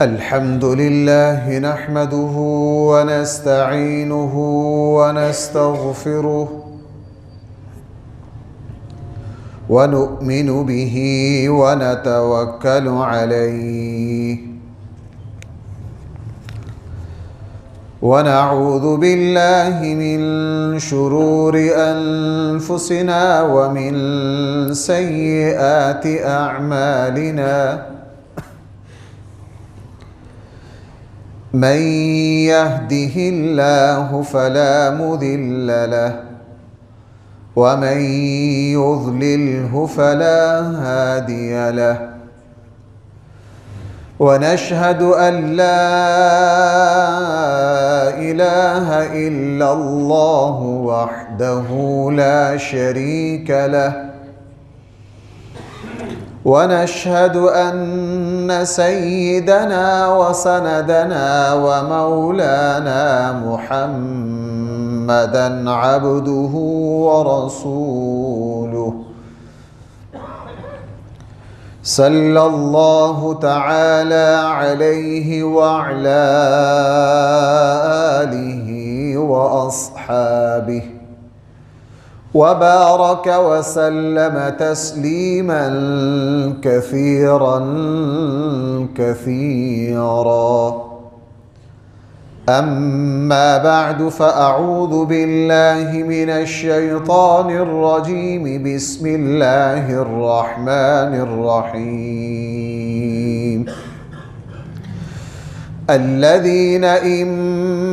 الحمد لله نحمده ونستعينه ونستغفره ونؤمن به ونتوكل عليه ونعوذ بالله من شرور أنفسنا ومن سيئات أعمالنا من يهده الله فلا مضل له ومن يضلله فلا هادي له ونشهد أن لا إله إلا الله وحده لا شريك له ونشهد أن سيدنا وسندنا ومولانا محمدًا عبده ورسوله صلى الله تعالى عليه وعلى آله وأصحابه وبارك وسلم تسليما كثيرا كثيرا. أما بعد فأعوذ بالله من الشيطان الرجيم. بسم الله الرحمن الرحيم. الذين إن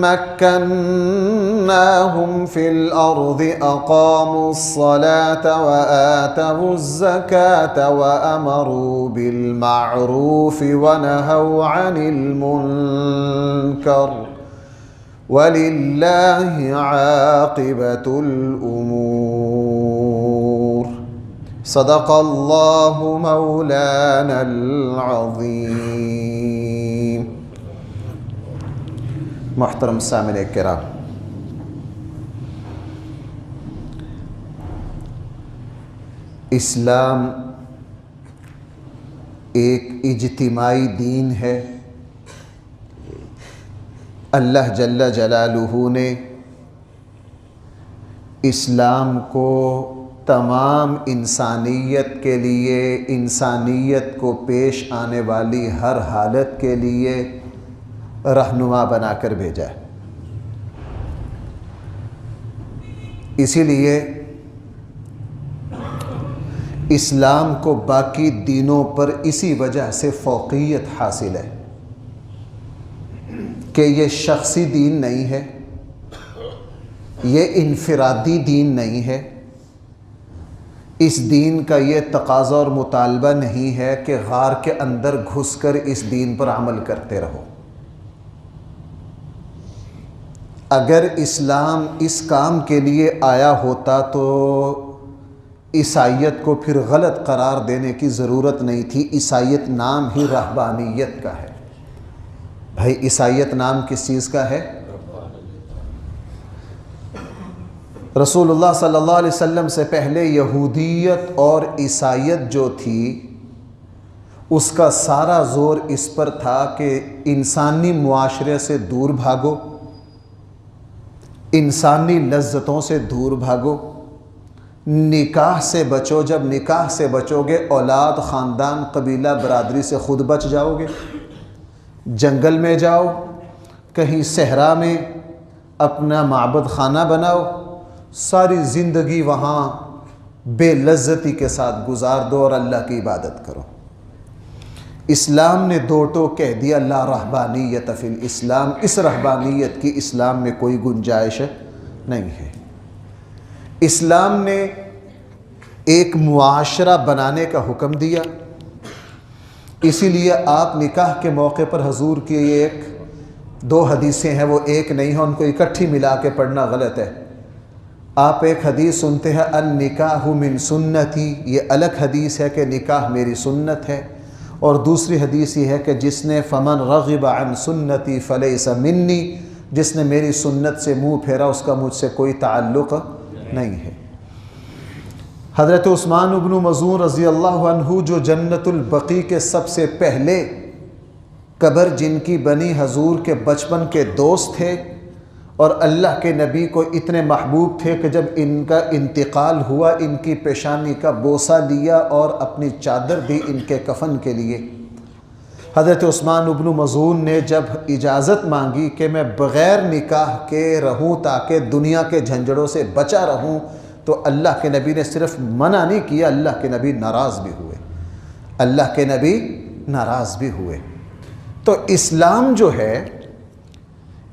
مكناهم في الأرض أقاموا الصلاة وآتوا الزكاة وأمروا بالمعروف ونهوا عن المنكر ولله عاقبة الأمور. صدق الله مولانا العظيم. محترم سامعین کرام، اسلام ایک اجتماعی دین ہے۔ اللہ جل جلالہ نے اسلام کو تمام انسانیت کے لیے، انسانیت کو پیش آنے والی ہر حالت کے لیے رہنما بنا کر بھیجا ہے۔ اسی لیے اسلام کو باقی دینوں پر اسی وجہ سے فوقیت حاصل ہے کہ یہ شخصی دین نہیں ہے، یہ انفرادی دین نہیں ہے۔ اس دین کا یہ تقاضا اور مطالبہ نہیں ہے کہ غار کے اندر گھس کر اس دین پر عمل کرتے رہو۔ اگر اسلام اس کام کے لیے آیا ہوتا تو عیسائیت کو پھر غلط قرار دینے کی ضرورت نہیں تھی۔ عیسائیت نام ہی رہبانیت کا ہے۔ بھائی عیسائیت نام کس چیز کا ہے؟ رسول اللہ صلی اللہ علیہ وسلم سے پہلے یہودیت اور عیسائیت جو تھی اس کا سارا زور اس پر تھا کہ انسانی معاشرے سے دور بھاگو، انسانی لذتوں سے دور بھاگو، نکاح سے بچو۔ جب نکاح سے بچو گے اولاد، خاندان، قبیلہ، برادری سے خود بچ جاؤ گے۔ جنگل میں جاؤ، کہیں صحرا میں اپنا معبد خانہ بناؤ، ساری زندگی وہاں بے لذتی کے ساتھ گزار دو اور اللہ کی عبادت کرو۔ اسلام نے دو ٹوک کہہ دیا، لا رہبانیت فی الاسلام، اس رہبانیت کی اسلام میں کوئی گنجائش نہیں ہے۔ اسلام نے ایک معاشرہ بنانے کا حکم دیا، اسی لیے آپ نکاح کے موقع پر حضور کی ایک دو حدیثیں ہیں، وہ ایک نہیں ہیں، ان کو اکٹھی ملا کے پڑھنا غلط ہے۔ آپ ایک حدیث سنتے ہیں النکاح من سنتی، یہ الگ حدیث ہے کہ نکاح میری سنت ہے، اور دوسری حدیث یہ ہے کہ جس نے فمن رغب عن سنتی فلیس منی، جس نے میری سنت سے منہ پھیرا اس کا مجھ سے کوئی تعلق نہیں ہے۔ حضرت عثمان بن مظعون رضی اللہ عنہ جو جنت البقیع کے سب سے پہلے قبر جن کی بنی حضور کے بچپن کے دوست تھے اور اللہ کے نبی کو اتنے محبوب تھے کہ جب ان کا انتقال ہوا ان کی پیشانی کا بوسہ لیا اور اپنی چادر دی ان کے کفن کے لیے۔ حضرت عثمان بن مظعون نے جب اجازت مانگی کہ میں بغیر نکاح کے رہوں تاکہ دنیا کے جھنجھڑوں سے بچا رہوں، تو اللہ کے نبی نے صرف منع نہیں کیا، اللہ کے نبی ناراض بھی ہوئے، اللہ کے نبی ناراض بھی ہوئے۔ تو اسلام جو ہے،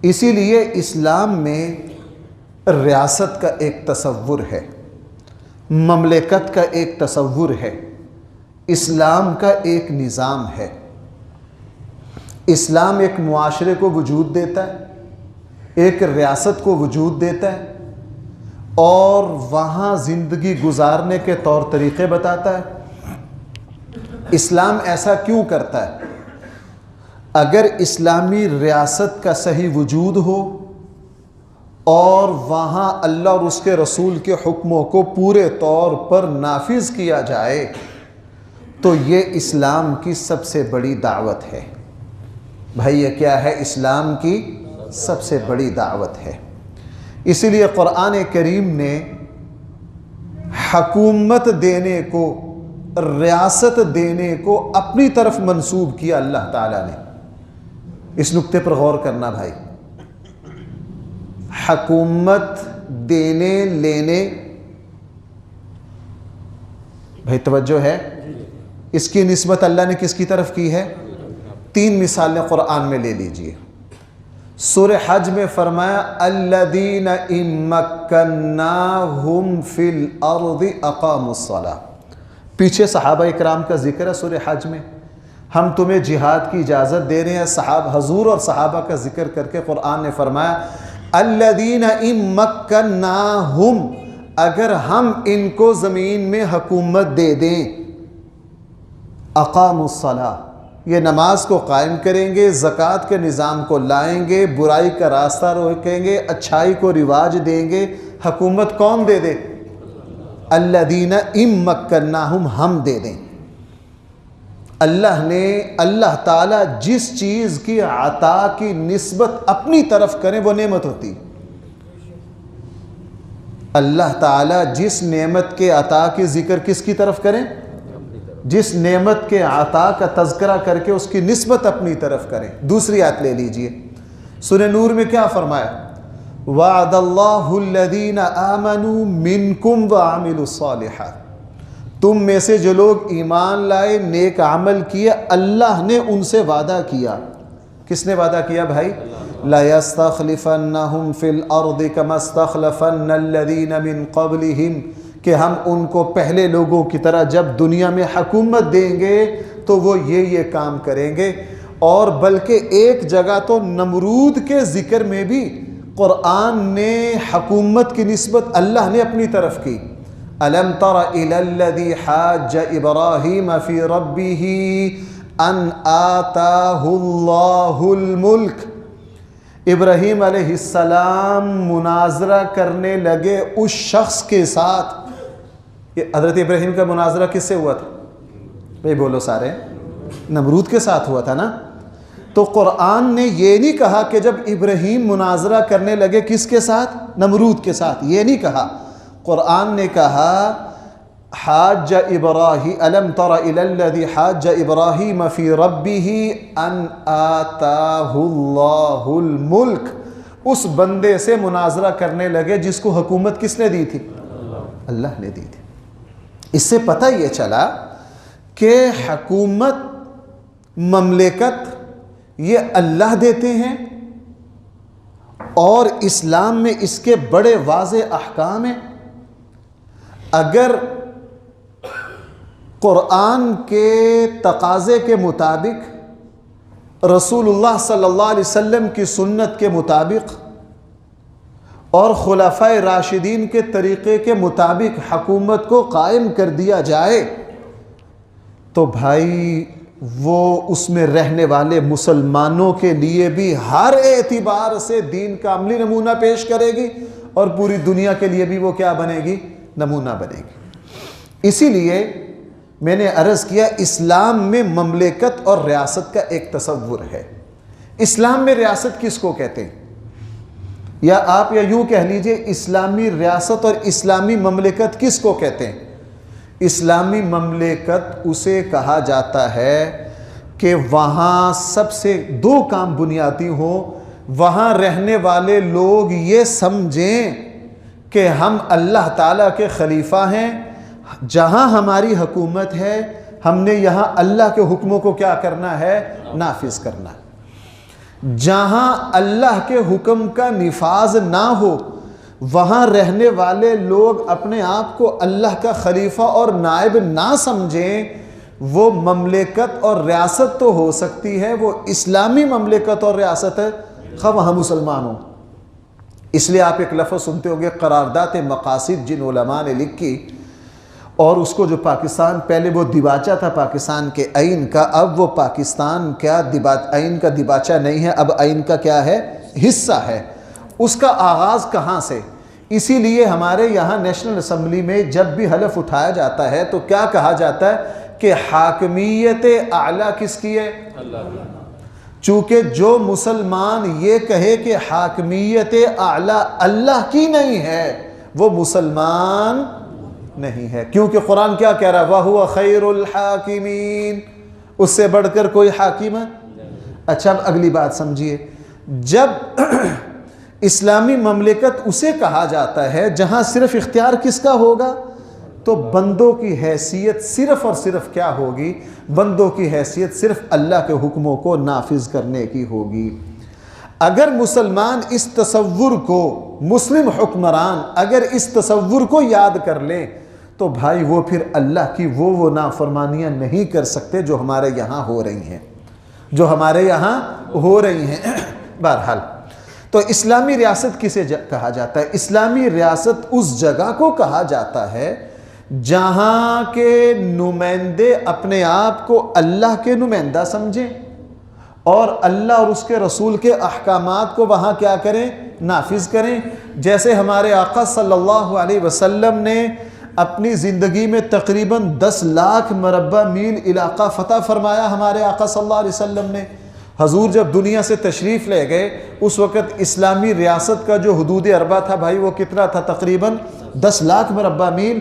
اسی لیے اسلام میں ریاست کا ایک تصور ہے، مملکت کا ایک تصور ہے، اسلام کا ایک نظام ہے۔ اسلام ایک معاشرے کو وجود دیتا ہے، ایک ریاست کو وجود دیتا ہے اور وہاں زندگی گزارنے کے طور طریقے بتاتا ہے۔ اسلام ایسا کیوں کرتا ہے؟ اگر اسلامی ریاست کا صحیح وجود ہو اور وہاں اللہ اور اس کے رسول کے حکموں کو پورے طور پر نافذ کیا جائے تو یہ اسلام کی سب سے بڑی دعوت ہے۔ بھائی یہ کیا ہے؟ اسلام کی سب سے بڑی دعوت ہے۔ اسی لیے قرآن کریم نے حکومت دینے کو، ریاست دینے کو اپنی طرف منسوب کیا اللہ تعالیٰ نے۔ اس نقطے پر غور کرنا بھائی، حکومت دینے لینے، بھائی توجہ ہے، اس کی نسبت اللہ نے کس کی طرف کی ہے؟ 3 مثالیں قرآن میں لے لیجئے۔ سورہ حج میں فرمایا الذین ان مکناہم فی الارض اقاموا الصلاۃ، پیچھے صحابہ اکرام کا ذکر ہے سورہ حج میں۔ ہم تمہیں جہاد کی اجازت دے رہے ہیں، حضور اور صحابہ کا ذکر کر کے قرآن نے فرمایا الذین ان مکناہم، اگر ہم ان کو زمین میں حکومت دے دیں، اقاموا الصلاۃ، یہ نماز کو قائم کریں گے، زکوٰۃ کے نظام کو لائیں گے، برائی کا راستہ روکیں گے، اچھائی کو رواج دیں گے۔ حکومت کون دے دے؟ الذین ان مکناہم، ہم دے دیں۔ اللہ تعالیٰ جس چیز کی عطا کی نسبت اپنی طرف کریں وہ نعمت ہوتی۔ اللہ تعالیٰ جس نعمت کے عطا کی ذکر کس کی طرف کریں؟ جس نعمت کے عطا کا تذکرہ کر کے اس کی نسبت اپنی طرف کریں۔ دوسری آیت لے لیجئے، سورہ نور میں کیا فرمایا؟ وعد اللہ الذین آمنوا منکم وعملوا الصالحات، تم میں سے جو لوگ ایمان لائے، نیک عمل کیے، اللہ نے ان سے وعدہ کیا۔ کس نے وعدہ کیا بھائی؟ لَيَسْتَخْلِفَنَّهُمْ فِي الْأَرْضِ كَمَا اسْتَخْلَفَنَّ الَّذِينَ مِنْ قَبْلِهِمْ، کہ ہم ان کو پہلے لوگوں کی طرح جب دنیا میں حکومت دیں گے تو وہ یہ کام کریں گے۔ اور بلکہ ایک جگہ تو نمرود کے ذکر میں بھی قرآن نے حکومت کی نسبت اللہ نے اپنی طرف کی۔ أَلَمْ تَرَ إِلَى الَّذِي حَاجَّ إِبْرَاهِيمَ فِي رَبِّهِ أَنْ آتَاهُ اللَّهُ الْمُلْكَ، ابراہیم علیہ السلام مناظرہ کرنے لگے اس شخص کے ساتھ۔ یہ حضرت ابراہیم کا مناظرہ کس سے ہوا تھا؟ بھائی بولو سارے، نمرود کے ساتھ ہوا تھا نا۔ تو قرآن نے یہ نہیں کہا کہ جب ابراہیم مناظرہ کرنے لگے کس کے ساتھ؟ نمرود کے ساتھ، یہ نہیں کہا۔ قرآن نے کہا حاج ابراہیم، الم تر الی الذی حاج ابراہیم فی ربہ ان آتاہ اللہ الملک، اس بندے سے مناظرہ کرنے لگے جس کو حکومت کس نے دی تھی؟ اللہ نے دی تھی۔ اس سے پتہ یہ چلا کہ حکومت، مملکت یہ اللہ دیتے ہیں، اور اسلام میں اس کے بڑے واضح احکام ہیں۔ اگر قرآن کے تقاضے کے مطابق، رسول اللہ صلی اللہ علیہ وسلم کی سنت کے مطابق اور خلفائے راشدین کے طریقے کے مطابق حکومت کو قائم کر دیا جائے تو بھائی وہ اس میں رہنے والے مسلمانوں کے لیے بھی ہر اعتبار سے دین کا عملی نمونہ پیش کرے گی، اور پوری دنیا کے لیے بھی وہ کیا بنے گی؟ نمونہ بنے گی۔ اسی لیے میں نے عرض کیا اسلام میں مملکت اور ریاست کا ایک تصور ہے۔ اسلام میں ریاست کس کو کہتے ہیں؟ یا آپ یا یوں کہہ لیجئے اسلامی ریاست اور اسلامی مملکت کس کو کہتے ہیں؟ اسلامی مملکت اسے کہا جاتا ہے کہ وہاں سب سے دو کام بنیادی ہوں، وہاں رہنے والے لوگ یہ سمجھیں کہ ہم اللہ تعالیٰ کے خلیفہ ہیں، جہاں ہماری حکومت ہے ہم نے یہاں اللہ کے حکموں کو کیا کرنا ہے؟ نافذ کرنا ہے۔ جہاں اللہ کے حکم کا نفاذ نہ ہو وہاں رہنے والے لوگ اپنے آپ کو اللہ کا خلیفہ اور نائب نہ سمجھیں، وہ مملکت اور ریاست تو ہو سکتی ہے، وہ اسلامی مملکت اور ریاست ہے، خواہ وہاں مسلمان ہوں۔ اس لیے آپ ایک لفظ سنتے ہوں گے قرارداد مقاصد، جن علماء نے لکھی، اور اس کو جو پاکستان پہلے وہ دیباچہ تھا پاکستان کے آئین کا، اب وہ پاکستان کیا آئین کا دیباچہ نہیں ہے، اب آئین کا کیا ہے؟ حصہ ہے۔ اس کا آغاز کہاں سے؟ اسی لیے ہمارے یہاں نیشنل اسمبلی میں جب بھی حلف اٹھایا جاتا ہے تو کیا کہا جاتا ہے کہ حاکمیت اعلیٰ کس کی ہے؟ اللہ۔ چونکہ جو مسلمان یہ کہے کہ حاکمیت اعلیٰ اللہ کی نہیں ہے وہ مسلمان نہیں ہے، کیونکہ قرآن کیا کہہ رہا ہے؟ وَهُوَ خَيْرُ الْحَاكِمِينَ، اس سے بڑھ کر کوئی حاکم ہے؟ اچھا اب اگلی بات سمجھیے، جب اسلامی مملکت اسے کہا جاتا ہے جہاں صرف اختیار کس کا ہوگا، تو بندوں کی حیثیت صرف اور صرف کیا ہوگی؟ بندوں کی حیثیت صرف اللہ کے حکموں کو نافذ کرنے کی ہوگی۔ اگر مسلمان اس تصور کو، مسلم حکمران اگر اس تصور کو یاد کر لیں تو بھائی وہ پھر اللہ کی وہ نافرمانیاں نہیں کر سکتے جو ہمارے یہاں ہو رہی ہیں، جو ہمارے یہاں ہو رہی ہیں۔ بہرحال تو اسلامی ریاست کسے کہا جاتا ہے؟ اسلامی ریاست اس جگہ کو کہا جاتا ہے جہاں کے نمائندے اپنے آپ کو اللہ کے نمائندہ سمجھیں اور اللہ اور اس کے رسول کے احکامات کو وہاں کیا کریں؟ نافذ کریں۔ جیسے ہمارے آقا صلی اللہ علیہ وسلم نے اپنی زندگی میں تقریباً 10 لاکھ مربع میل علاقہ فتح فرمایا۔ ہمارے آقا صلی اللہ علیہ وسلم نے، حضور جب دنیا سے تشریف لے گئے اس وقت اسلامی ریاست کا جو حدود اربع تھا بھائی وہ کتنا تھا؟ تقریباً 10 لاکھ مربع میل۔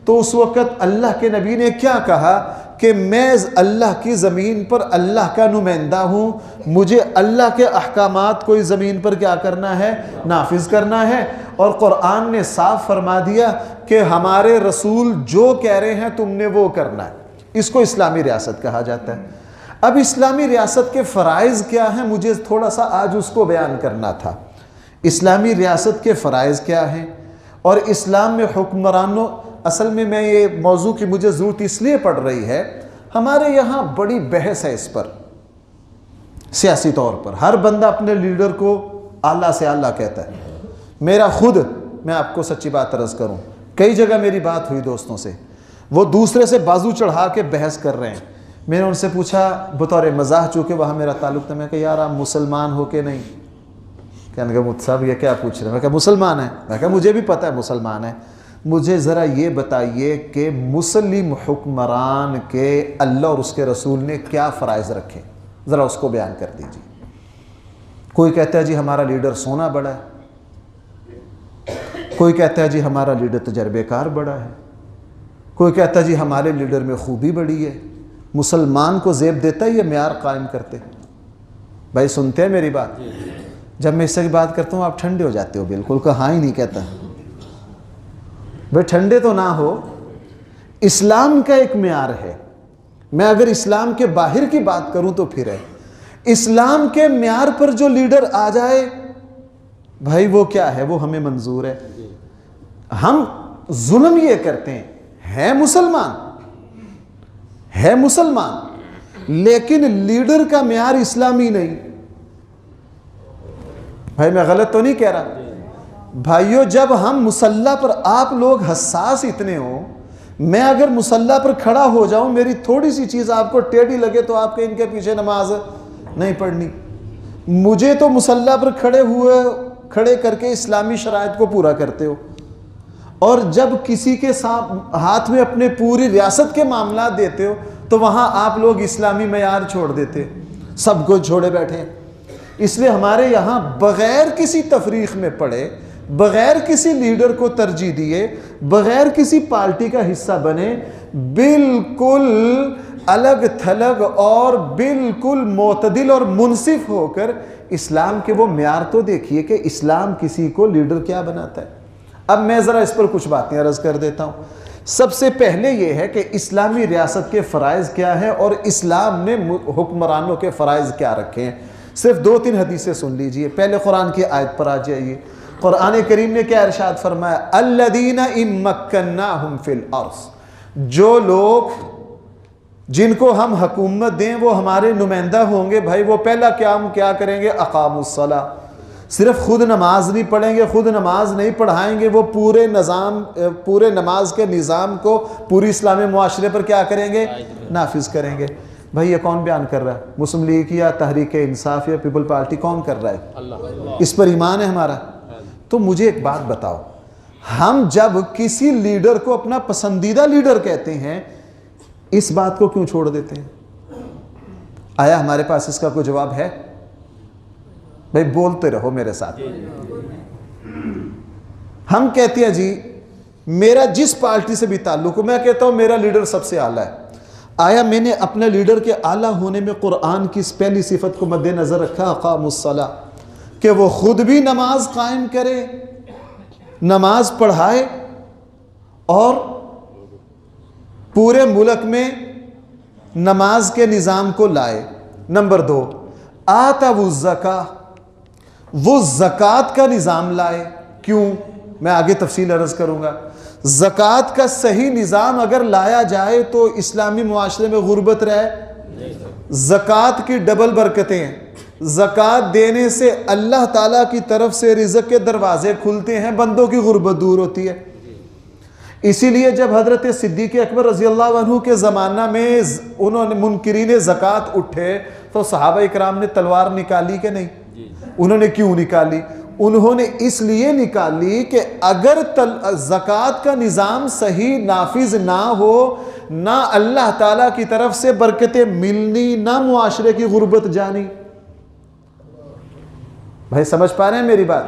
تو اس وقت اللہ کے نبی نے کیا کہا کہ میں اللہ کی زمین پر اللہ کا نمائندہ ہوں، مجھے اللہ کے احکامات کو اس زمین پر کیا کرنا ہے؟ نافذ کرنا ہے۔ اور قرآن نے صاف فرما دیا کہ ہمارے رسول جو کہہ رہے ہیں تم نے وہ کرنا ہے۔ اس کو اسلامی ریاست کہا جاتا ہے۔ اب اسلامی ریاست کے فرائض کیا ہیں؟ مجھے تھوڑا سا آج اس کو بیان کرنا تھا۔ اسلامی ریاست کے فرائض کیا ہیں اور اسلام میں حکمرانوں، اصل میں یہ موضوع کی مجھے ضرورت اس لیے پڑ رہی ہے، ہمارے یہاں بڑی بحث ہے اس پر سیاسی طور پر۔ ہر بندہ اپنے لیڈر کو اعلیٰ سے اعلیٰ کہتا ہے۔ میرا خود، میں آپ کو سچی بات عرض کروں، کئی جگہ میری بات ہوئی دوستوں سے، وہ دوسرے سے بازو چڑھا کے بحث کر رہے ہیں۔ میں نے ان سے پوچھا بطور مزاح، چونکہ وہاں میرا تعلق تھا، میں کہا یار آپ مسلمان ہو کہ نہیں؟ کہنے کہ مجھ صاحب یہ کیا پوچھ رہے ہیں؟ میں کہا مسلمان ہیں۔ میں کہا مجھے بھی پتہ ہے مسلمان ہے، مجھے ذرا یہ بتائیے کہ مسلم حکمران کے اللہ اور اس کے رسول نے کیا فرائض رکھے، ذرا اس کو بیان کر دیجیے۔ کوئی کہتا ہے جی ہمارا لیڈر سونا بڑا ہے، کوئی کہتا ہے جی ہمارا لیڈر تجربے کار بڑا ہے، کوئی کہتا ہے جی ہمارے لیڈر میں خوبی بڑی ہے۔ مسلمان کو زیب دیتا ہے یہ معیار قائم کرتے؟ بھائی سنتے ہیں میری بات؟ جب میں اس سے بات کرتا ہوں آپ ٹھنڈے ہو جاتے ہو، بالکل کہاں ہی نہیں کہتا۔ بھائی ٹھنڈے تو نہ ہو، اسلام کا ایک معیار ہے۔ میں اگر اسلام کے باہر کی بات کروں تو پھر ہے، اسلام کے معیار پر جو لیڈر آ جائے بھائی وہ کیا ہے؟ وہ ہمیں منظور ہے۔ ہم ظلم یہ کرتے ہیں، ہے مسلمان لیکن لیڈر کا معیار اسلامی نہیں۔ بھائی میں غلط تو نہیں کہہ رہا؟ بھائیو جب ہم مسلح پر، آپ لوگ حساس اتنے ہو، میں اگر مسلح پر کھڑا ہو جاؤں، میری تھوڑی سی چیز آپ کو ٹیڑھی لگے تو آپ کے ان کے پیچھے نماز نہیں پڑھنی۔ مجھے تو مسلح پر کھڑے کر کے اسلامی شرائط کو پورا کرتے ہو، اور جب کسی کے ہاتھ میں اپنے پوری ریاست کے معاملات دیتے ہو تو وہاں آپ لوگ اسلامی معیار چھوڑ دیتے، سب کو چھوڑے بیٹھے ہیں۔ اس لیے ہمارے یہاں بغیر کسی تفریق میں پڑے، بغیر کسی لیڈر کو ترجیح دیے، بغیر کسی پارٹی کا حصہ بنے، بالکل الگ تھلگ اور بالکل معتدل اور منصف ہو کر اسلام کے وہ معیار تو دیکھیے کہ اسلام کسی کو لیڈر کیا بناتا ہے۔ اب میں ذرا اس پر کچھ باتیں عرض کر دیتا ہوں۔ سب سے پہلے یہ ہے کہ اسلامی ریاست کے فرائض کیا ہیں اور اسلام نے حکمرانوں کے فرائض کیا رکھے ہیں۔ صرف 2-3 حدیثیں سن لیجئے۔ پہلے قرآن کی آیت پر آ جائیے۔ قرآن کریم نے کیا ارشاد فرمایا؟ الذین ان مکناہم فی الارض، جو لوگ جن کو ہم حکومت دیں وہ ہمارے نمائندہ ہوں گے، بھائی وہ پہلا کام کیا کریں گے؟ اقاموا الصلاۃ، صرف خود نماز نہیں پڑھیں گے، خود نماز نہیں پڑھائیں گے، وہ پورے نماز کے نظام کو پوری اسلامی معاشرے پر کیا کریں گے؟ نافذ کریں گے۔ بھائی یہ کون بیان کر رہا ہے؟ مسلم لیگ یا تحریک انصاف یا پیپل پارٹی؟ کون کر رہا ہے؟ اللہ۔ اس پر ایمان ہے ہمارا؟ تو مجھے ایک بات بتاؤ، ہم جب کسی لیڈر کو اپنا پسندیدہ لیڈر کہتے ہیں، اس بات کو کیوں چھوڑ دیتے ہیں؟ آیا ہمارے پاس اس کا کوئی جواب ہے؟ بھائی بولتے رہو میرے ساتھ۔ ہم کہتے ہیں جی میرا جس پارٹی سے بھی تعلق ہو، میں کہتا ہوں میرا لیڈر سب سے اعلیٰ ہے۔ آیا میں نے اپنے لیڈر کے اعلیٰ ہونے میں قرآن کی اس پہلی صفت کو مد نظر رکھا، اقاموا الصلاۃ، کہ وہ خود بھی نماز قائم کرے، نماز پڑھائے اور پورے ملک میں نماز کے نظام کو لائے۔ نمبر 2، آتوا الزکاۃ، وہ زکوٰۃ کا نظام لائے۔ کیوں؟ میں آگے تفصیل عرض کروں گا۔ زکوٰۃ کا صحیح نظام اگر لایا جائے تو اسلامی معاشرے میں غربت رہے۔ زکوٰۃ کی ڈبل برکتیں ہیں۔ زکوٰۃ دینے سے اللہ تعالیٰ کی طرف سے رزق کے دروازے کھلتے ہیں، بندوں کی غربت دور ہوتی ہے۔ اسی لیے جب حضرت صدیق اکبر رضی اللہ عنہ کے زمانہ میں انہوں نے منکرین زکوٰۃ اٹھے تو صحابہ اکرام نے تلوار نکالی کہ نہیں؟ انہوں نے کیوں نکالی؟ انہوں نے اس لیے نکالی کہ اگر زکوٰۃ کا نظام صحیح نافذ نہ ہو، نہ اللہ تعالیٰ کی طرف سے برکتیں ملنی، نہ معاشرے کی غربت جانی۔ بھائی سمجھ پا رہے ہیں میری بات؟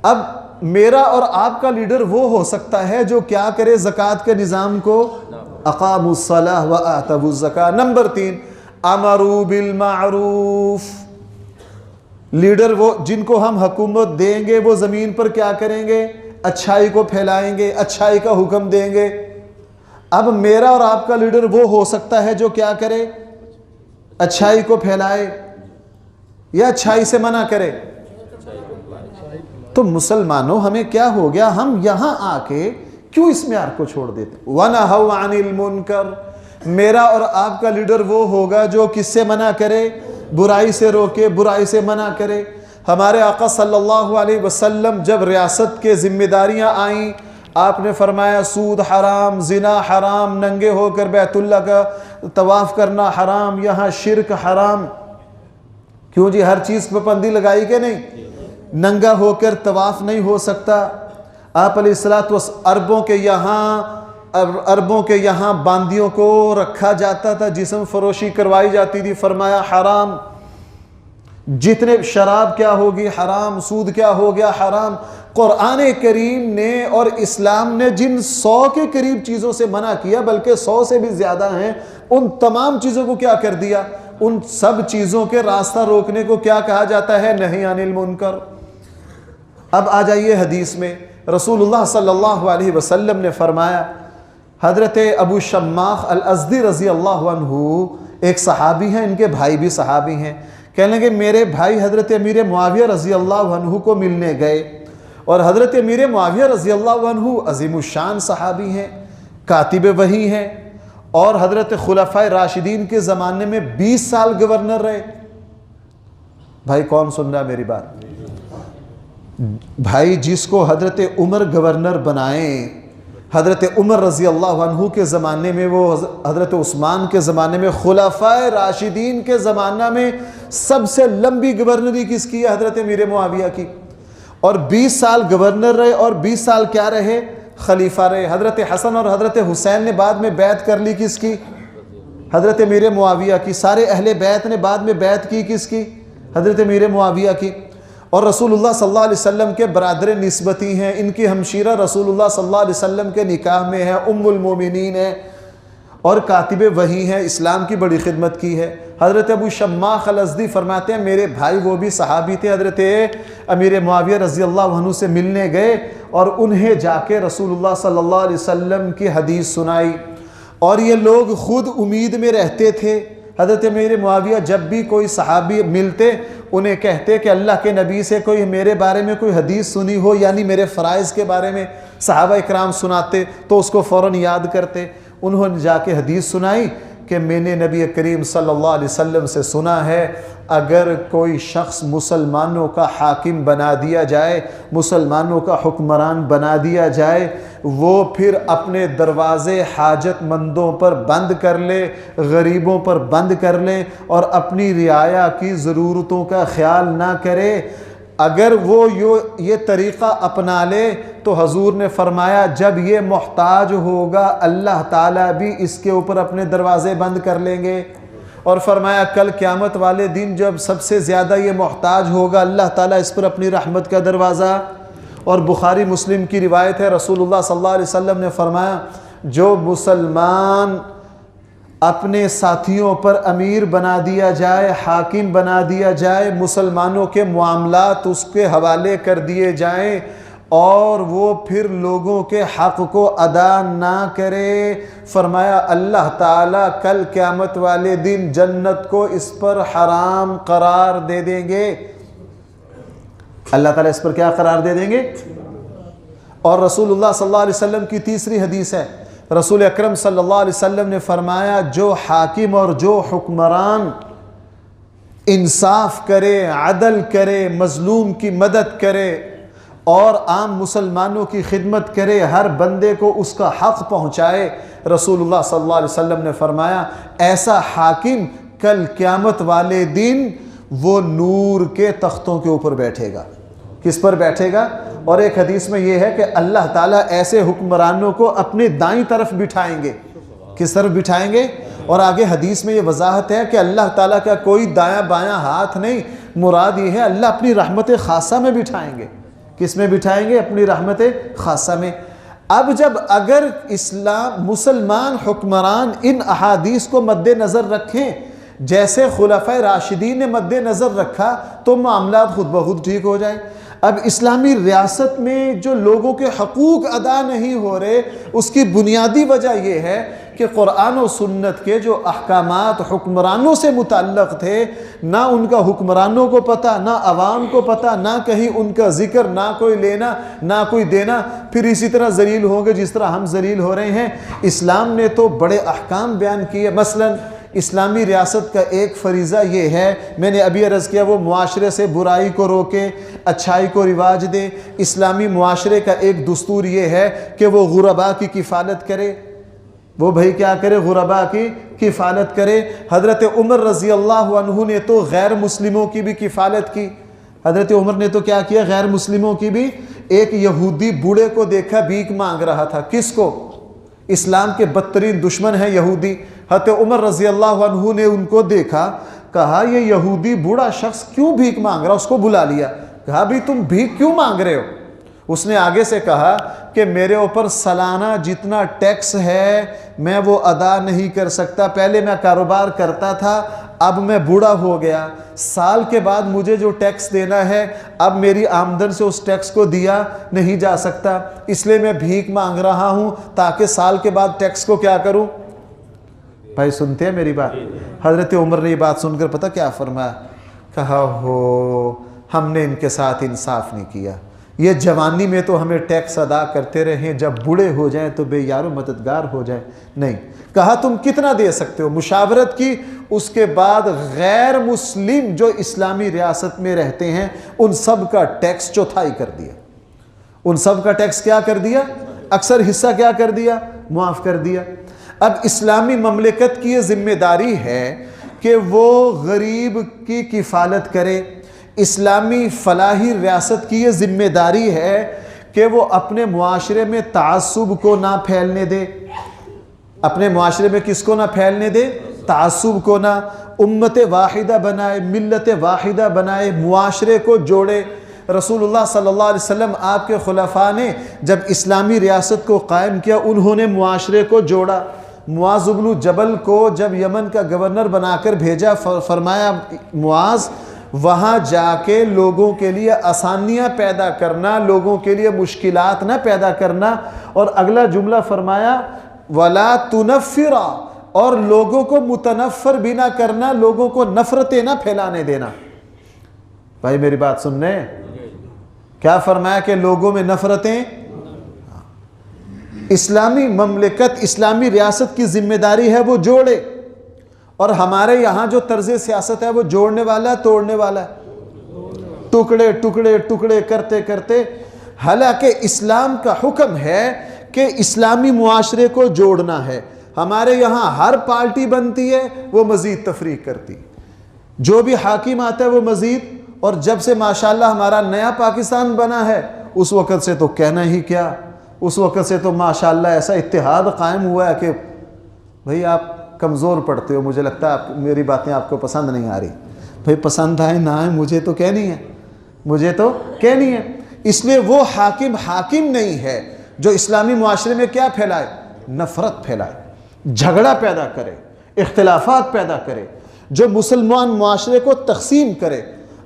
اب میرا اور آپ کا لیڈر وہ ہو سکتا ہے جو کیا کرے؟ زکوٰۃ کے نظام کو اقاموا الصلاۃ وآتوا الزکاۃ۔ نمبر 3، امروا بالمعروف، لیڈر وہ جن کو ہم حکومت دیں گے وہ زمین پر کیا کریں گے؟ اچھائی کو پھیلائیں گے، اچھائی کا حکم دیں گے۔ اب میرا اور آپ کا لیڈر وہ ہو سکتا ہے جو کیا کرے؟ اچھائی کو پھیلائے یا اچھائی سے منع کرے۔ تو مسلمانوں ہمیں کیا ہو گیا؟ ہم یہاں آ کے کیوں اس معیار کو چھوڑ دیتے؟ وَنَهَوْا عَنِ الْمُنْكَرِ، میرا اور آپ کا لیڈر وہ ہوگا جو کس سے منع کرے؟ برائی سے روکے، برائی سے منع کرے۔ ہمارے آقا صلی اللہ علیہ وسلم جب ریاست کے ذمہ داریاں آئیں، آپ نے فرمایا سود حرام، زنا حرام، ننگے ہو کر بیت اللہ کا طواف کرنا حرام، یہاں شرک حرام۔ کیوں جی؟ ہر چیز پہ پابندی لگائی کہ نہیں؟ ننگا ہو کر طواف نہیں ہو سکتا۔ آپ علیہ الصلوۃ والسلام عربوں کے یہاں باندیوں کو رکھا جاتا تھا، جسم فروشی کروائی جاتی تھی، فرمایا حرام۔ جتنے شراب کیا ہوگی؟ حرام۔ سود کیا ہو گیا؟ حرام۔ قرآن کریم نے اور اسلام نے جن 100 کے قریب چیزوں سے منع کیا، بلکہ 100 سے بھی زیادہ ہیں، ان تمام چیزوں کو کیا کر دیا؟ ان سب چیزوں کے راستہ روکنے کو کیا کہا جاتا ہے؟ نہی عن المنکر۔ اب آ جائیے حدیث میں، رسول اللہ صلی اللہ علیہ وسلم نے فرمایا، حضرت ابو شماخ الازدی رضی اللہ عنہ ایک صحابی ہیں، ان کے بھائی بھی صحابی ہیں، کہنے لگے میرے بھائی حضرت امیر معاویہ رضی اللہ عنہ کو ملنے گئے، اور حضرت امیر معاویہ رضی اللہ عنہ عظیم الشان صحابی ہیں، کاتب وحی ہیں، اور حضرت خلفائے راشدین کے زمانے میں 20 سال گورنر رہے۔ بھائی کون سن رہا ہے میری بات؟ بھائی جس کو حضرت عمر گورنر بنائیں، حضرت عمر رضی اللہ عنہ کے زمانے میں، وہ حضرت عثمان کے زمانے میں، خلفائے راشدین کے زمانہ میں سب سے لمبی گورنری کس کی ہے؟ حضرت امیر معاویہ کی۔ اور 20 سال گورنر رہے، اور 20 سال کیا رہے؟ خلیفہ رہے۔ حضرت حسن اور حضرت حسین نے بعد میں بیعت کر لی کس کی؟ حضرت امیر معاویہ کی۔ سارے اہل بیت نے بعد میں بیعت کی کس کی؟ حضرت امیر معاویہ کی۔ اور رسول اللہ صلی اللہ علیہ وسلم کے برادر نسبتی ہیں، ان کی ہمشیرہ رسول اللہ صلی اللہ علیہ وسلم کے نکاح میں ہے، ام المومنین ہے اور کاتب وحی ہے، اسلام کی بڑی خدمت کی ہے۔ حضرت ابو شماخ الازدی فرماتے ہیں میرے بھائی وہ بھی صحابی تھے، حضرت امیر معاویہ رضی اللہ عنہ سے ملنے گئے اور انہیں جا کے رسول اللہ صلی اللہ علیہ وسلم کی حدیث سنائی، اور یہ لوگ خود امید میں رہتے تھے۔ حضرت امیر معاویہ جب بھی کوئی صحابی ملتے انہیں کہتے کہ اللہ کے نبی سے کوئی میرے بارے میں کوئی حدیث سنی ہو، یعنی میرے فرائض کے بارے میں صحابہ اکرام سناتے تو اس کو فوراً یاد کرتے۔ انہوں نے جا کے حدیث سنائی کہ میں نے نبی کریم صلی اللہ علیہ وسلم سے سنا ہے اگر کوئی شخص مسلمانوں کا حاکم بنا دیا جائے، مسلمانوں کا حکمران بنا دیا جائے، وہ پھر اپنے دروازے حاجت مندوں پر بند کر لے، غریبوں پر بند کر لے اور اپنی رعایا کی ضرورتوں کا خیال نہ کرے، اگر وہ یہ طریقہ اپنا لے تو حضور نے فرمایا جب یہ محتاج ہوگا اللہ تعالیٰ بھی اس کے اوپر اپنے دروازے بند کر لیں گے، اور فرمایا کل قیامت والے دن جب سب سے زیادہ یہ محتاج ہوگا اللہ تعالیٰ اس پر اپنی رحمت کا دروازہ۔ اور بخاری مسلم کی روایت ہے رسول اللہ صلی اللہ علیہ وسلم نے فرمایا جو مسلمان اپنے ساتھیوں پر امیر بنا دیا جائے، حاکم بنا دیا جائے، مسلمانوں کے معاملات اس کے حوالے کر دیے جائیں اور وہ پھر لوگوں کے حق کو ادا نہ کرے، فرمایا اللہ تعالیٰ کل قیامت والے دن جنت کو اس پر حرام قرار دے دیں گے۔ اللہ تعالیٰ اس پر کیا قرار دے دیں گے؟ اور رسول اللہ صلی اللہ علیہ وسلم کی تیسری حدیث ہے، رسول اکرم صلی اللہ علیہ وسلم نے فرمایا جو حاکم اور جو حکمران انصاف کرے، عدل کرے، مظلوم کی مدد کرے اور عام مسلمانوں کی خدمت کرے، ہر بندے کو اس کا حق پہنچائے، رسول اللہ صلی اللہ علیہ وسلم نے فرمایا ایسا حاکم کل قیامت والے دن وہ نور کے تختوں کے اوپر بیٹھے گا۔ کس پر بیٹھے گا؟ اور ایک حدیث میں یہ ہے کہ اللہ تعالیٰ ایسے حکمرانوں کو اپنے دائیں طرف بٹھائیں گے۔ کس طرف بٹھائیں گے؟ اور آگے حدیث میں یہ وضاحت ہے کہ اللہ تعالیٰ کا کوئی دایاں بایاں ہاتھ نہیں، مراد یہ ہے اللہ اپنی رحمت خاصہ میں بٹھائیں گے۔ کس میں بٹھائیں گے؟ اپنی رحمت خاصہ میں۔ اب جب اگر مسلمان حکمران ان احادیث کو مد نظر رکھیں جیسے خلفائے راشدین نے مد نظر رکھا تو معاملات خود بخود ٹھیک ہو جائیں۔ اب اسلامی ریاست میں جو لوگوں کے حقوق ادا نہیں ہو رہے اس کی بنیادی وجہ یہ ہے کہ قرآن و سنت کے جو احکامات حکمرانوں سے متعلق تھے نہ ان کا حکمرانوں کو پتہ، نہ عوام کو پتہ، نہ کہیں ان کا ذکر، نہ کوئی لینا نہ کوئی دینا، پھر اسی طرح ذلیل ہوں گے جس طرح ہم ذلیل ہو رہے ہیں۔ اسلام نے تو بڑے احکام بیان کیے، مثلاً اسلامی ریاست کا ایک فریضہ یہ ہے، میں نے ابھی عرض کیا، وہ معاشرے سے برائی کو روکے، اچھائی کو رواج دے۔ اسلامی معاشرے کا ایک دستور یہ ہے کہ وہ غرباء کی کفالت کرے، وہ بھائی کیا کرے؟ غرباء کی کفالت کرے۔ حضرت عمر رضی اللہ عنہ نے تو غیر مسلموں کی بھی کفالت کی۔ حضرت عمر نے تو کیا کیا؟ غیر مسلموں کی بھی۔ ایک یہودی بوڑھے کو دیکھا بھیک مانگ رہا تھا، کس کو؟ اسلام کے بدترین دشمن ہیں یہودی۔ حضرت عمر رضی اللہ عنہ نے ان کو دیکھا، کہا یہ یہودی بوڑھا شخص کیوں بھیک مانگ رہا؟ اس کو بلا لیا، کہا بھی تم بھیک کیوں مانگ رہے ہو؟ اس نے آگے سے کہا کہ میرے اوپر سالانہ جتنا ٹیکس ہے میں وہ ادا نہیں کر سکتا، پہلے میں کاروبار کرتا تھا، اب میں بوڑھا ہو گیا، سال کے بعد مجھے جو ٹیکس دینا ہے اب میری آمدن سے اس ٹیکس کو دیا نہیں جا سکتا، اس لیے میں بھیک مانگ رہا ہوں تاکہ سال کے بعد ٹیکس کو کیا کروں؟ بھائی سنتے ہیں میری بات؟ حضرت عمر نے یہ بات سن کر پتہ کیا فرمایا؟ کہا ہو ہم نے ان کے ساتھ انصاف نہیں کیا، یہ جوانی میں تو ہمیں ٹیکس ادا کرتے رہیں، جب بوڑھے ہو جائیں تو بے یار و مددگار ہو جائیں نہیں۔ کہا تم کتنا دے سکتے ہو؟ مشاورت کی، اس کے بعد غیر مسلم جو اسلامی ریاست میں رہتے ہیں ان سب کا ٹیکس چوتھائی کر دیا، ان سب کا ٹیکس کیا کر دیا؟ اکثر حصہ کیا کر دیا؟ معاف کر دیا۔ اب اسلامی مملکت کی یہ ذمہ داری ہے کہ وہ غریب کی کفالت کرے، اسلامی فلاحی ریاست کی یہ ذمہ داری ہے کہ وہ اپنے معاشرے میں تعصب کو نہ پھیلنے دے. اپنے معاشرے میں کس کو نہ پھیلنے دے؟ تعصب کو نہ. امت واحدہ بنائے، ملت واحدہ بنائے، معاشرے کو جوڑے. رسول اللہ صلی اللہ علیہ وسلم آپ کے خلفاء نے جب اسلامی ریاست کو قائم کیا، انہوں نے معاشرے کو جوڑا. معاذ بن جبل کو جب یمن کا گورنر بنا کر بھیجا، فرمایا معاذ وہاں جا کے لوگوں کے لیے آسانیاں پیدا کرنا، لوگوں کے لیے مشکلات نہ پیدا کرنا. اور اگلا جملہ فرمایا وَلَا تُنَفِّرَا، اور لوگوں کو متنفر بھی نہ کرنا، لوگوں کو نفرتیں نہ پھیلانے دینا. بھائی میری بات سن رہے ہیں؟ کیا فرمایا کہ لوگوں میں نفرتیں. اسلامی مملکت، اسلامی ریاست کی ذمہ داری ہے وہ جوڑے. اور ہمارے یہاں جو طرز سیاست ہے وہ جوڑنے والا ہے توڑنے والا ہے؟ ٹکڑے ٹکڑے ٹکڑے کرتے کرتے. حالانکہ اسلام کا حکم ہے کہ اسلامی معاشرے کو جوڑنا ہے. ہمارے یہاں ہر پارٹی بنتی ہے وہ مزید تفریق کرتی، جو بھی حاکم آتا ہے وہ مزید. اور جب سے ماشاءاللہ ہمارا نیا پاکستان بنا ہے اس وقت سے تو کہنا ہی کیا، اس وقت سے تو ماشاءاللہ ایسا اتحاد قائم ہوا ہے کہ بھئی آپ کمزور پڑتے ہو. مجھے لگتا ہے میری باتیں آپ کو پسند نہیں آ رہی. بھئی پسند آئے نہ آئے مجھے تو کہنی ہے، مجھے تو کہنی ہے. اس لیے وہ حاکم نہیں ہے جو اسلامی معاشرے میں کیا پھیلائے؟ نفرت پھیلائے، جھگڑا پیدا کرے، اختلافات پیدا کرے، جو مسلمان معاشرے کو تقسیم کرے.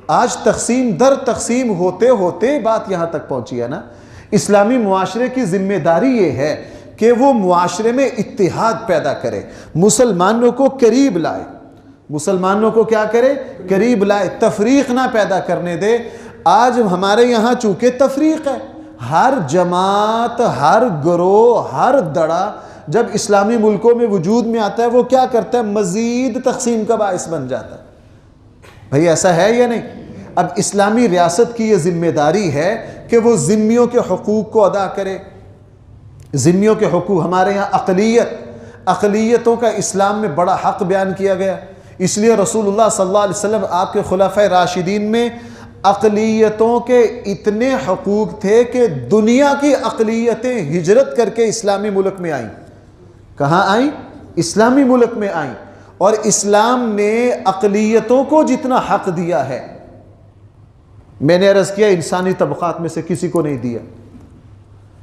آج تقسیم در تقسیم ہوتے ہوتے بات یہاں تک پہنچی ہے نا. اسلامی معاشرے کی ذمہ داری یہ ہے کہ وہ معاشرے میں اتحاد پیدا کرے، مسلمانوں کو قریب لائے. مسلمانوں کو کیا کرے؟ قریب لائے، تفریق نہ پیدا کرنے دے. آج ہمارے یہاں چونکہ تفریق ہے، ہر جماعت، ہر گروہ، ہر دڑا جب اسلامی ملکوں میں وجود میں آتا ہے وہ کیا کرتا ہے؟ مزید تقسیم کا باعث بن جاتا ہے. بھئی ایسا ہے یا نہیں؟ اب اسلامی ریاست کی یہ ذمہ داری ہے کہ وہ ذمیوں کے حقوق کو ادا کرے. ذمیوں کے حقوق، ہمارے یہاں اقلیتوں کا اسلام میں بڑا حق بیان کیا گیا. اس لیے رسول اللہ صلی اللہ علیہ وسلم آپ کے خلفائے راشدین میں اقلیتوں کے اتنے حقوق تھے کہ دنیا کی اقلیتیں ہجرت کر کے اسلامی ملک میں آئیں. کہاں آئیں؟ اسلامی ملک میں آئیں. اور اسلام نے اقلیتوں کو جتنا حق دیا ہے، میں نے عرض کیا انسانی طبقات میں سے کسی کو نہیں دیا.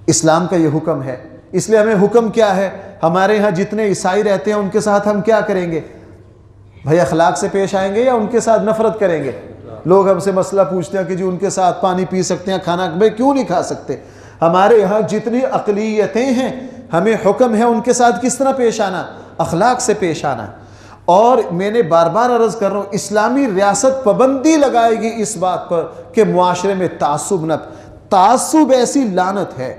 اسلام کا یہ حکم ہے. اس لیے ہمیں حکم کیا ہے؟ ہمارے ہاں جتنے عیسائی رہتے ہیں ان کے ساتھ ہم کیا کریں گے؟ بھائی اخلاق سے پیش آئیں گے یا ان کے ساتھ نفرت کریں گے؟ لوگ ہم سے مسئلہ پوچھتے ہیں کہ جی ان کے ساتھ پانی پی سکتے ہیں، کھانا بھائی کیوں نہیں کھا سکتے؟ ہمارے یہاں جتنی اقلیتیں ہیں ہمیں حکم ہے ان کے ساتھ کس طرح پیش آنا؟ اخلاق سے پیش آنا. اور میں نے بار بار عرض کر رہا ہوں، اسلامی ریاست پابندی لگائے گی اس بات پر کہ معاشرے میں تعصب ایسی لعنت ہے،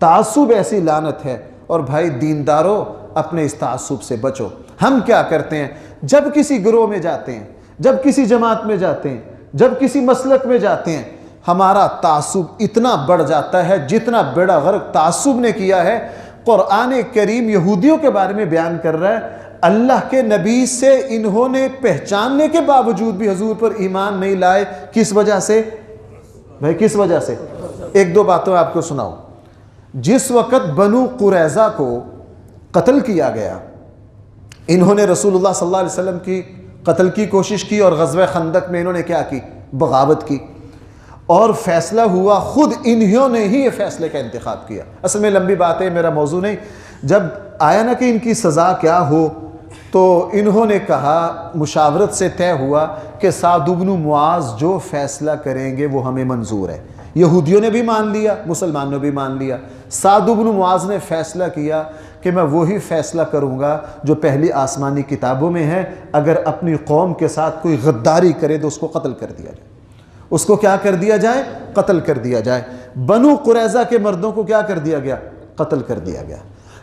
تعصب ایسی لعنت ہے. اور بھائی دینداروں اپنے اس تعصب سے بچو. ہم کیا کرتے ہیں؟ جب کسی گروہ میں جاتے ہیں، جب کسی جماعت میں جاتے ہیں، جب کسی مسلک میں جاتے ہیں، ہمارا تعصب اتنا بڑھ جاتا ہے جتنا بیڑا غرق تعصب نے کیا ہے. قرآن کریم یہودیوں کے بارے میں بیان کر رہا ہے، اللہ کے نبی سے انہوں نے پہچاننے کے باوجود بھی حضور پر ایمان نہیں لائے. کس وجہ سے؟ بھائی کس وجہ سے؟ ایک دو باتوں آپ کو سناؤں. جس وقت بنو قریظہ کو قتل کیا گیا، انہوں نے رسول اللہ صلی اللہ علیہ وسلم کی قتل کی کوشش کی، اور غزوہ خندق میں انہوں نے کیا کی؟ بغاوت کی. اور فیصلہ ہوا، خود انہوں نے ہی یہ فیصلے کا انتخاب کیا. اصل میں لمبی بات ہے، میرا موضوع نہیں. جب آیا نا کہ ان کی سزا کیا ہو، تو انہوں نے کہا، مشاورت سے طے ہوا کہ سعد بن معاذ جو فیصلہ کریں گے وہ ہمیں منظور ہے. یہودیوں نے بھی مان لیا، مسلمانوں نے بھی مان لیا. سعد بن معاذ نے فیصلہ کیا کہ میں وہی فیصلہ کروں گا جو پہلی آسمانی کتابوں میں ہے. اگر اپنی قوم کے ساتھ کوئی غداری کرے تو اس کو قتل کر دیا جائے. اس کو کیا کر دیا جائے؟ قتل کر دیا جائے. بنو قریظہ کے مردوں کو کیا کر دیا گیا؟ قتل کر دیا گیا.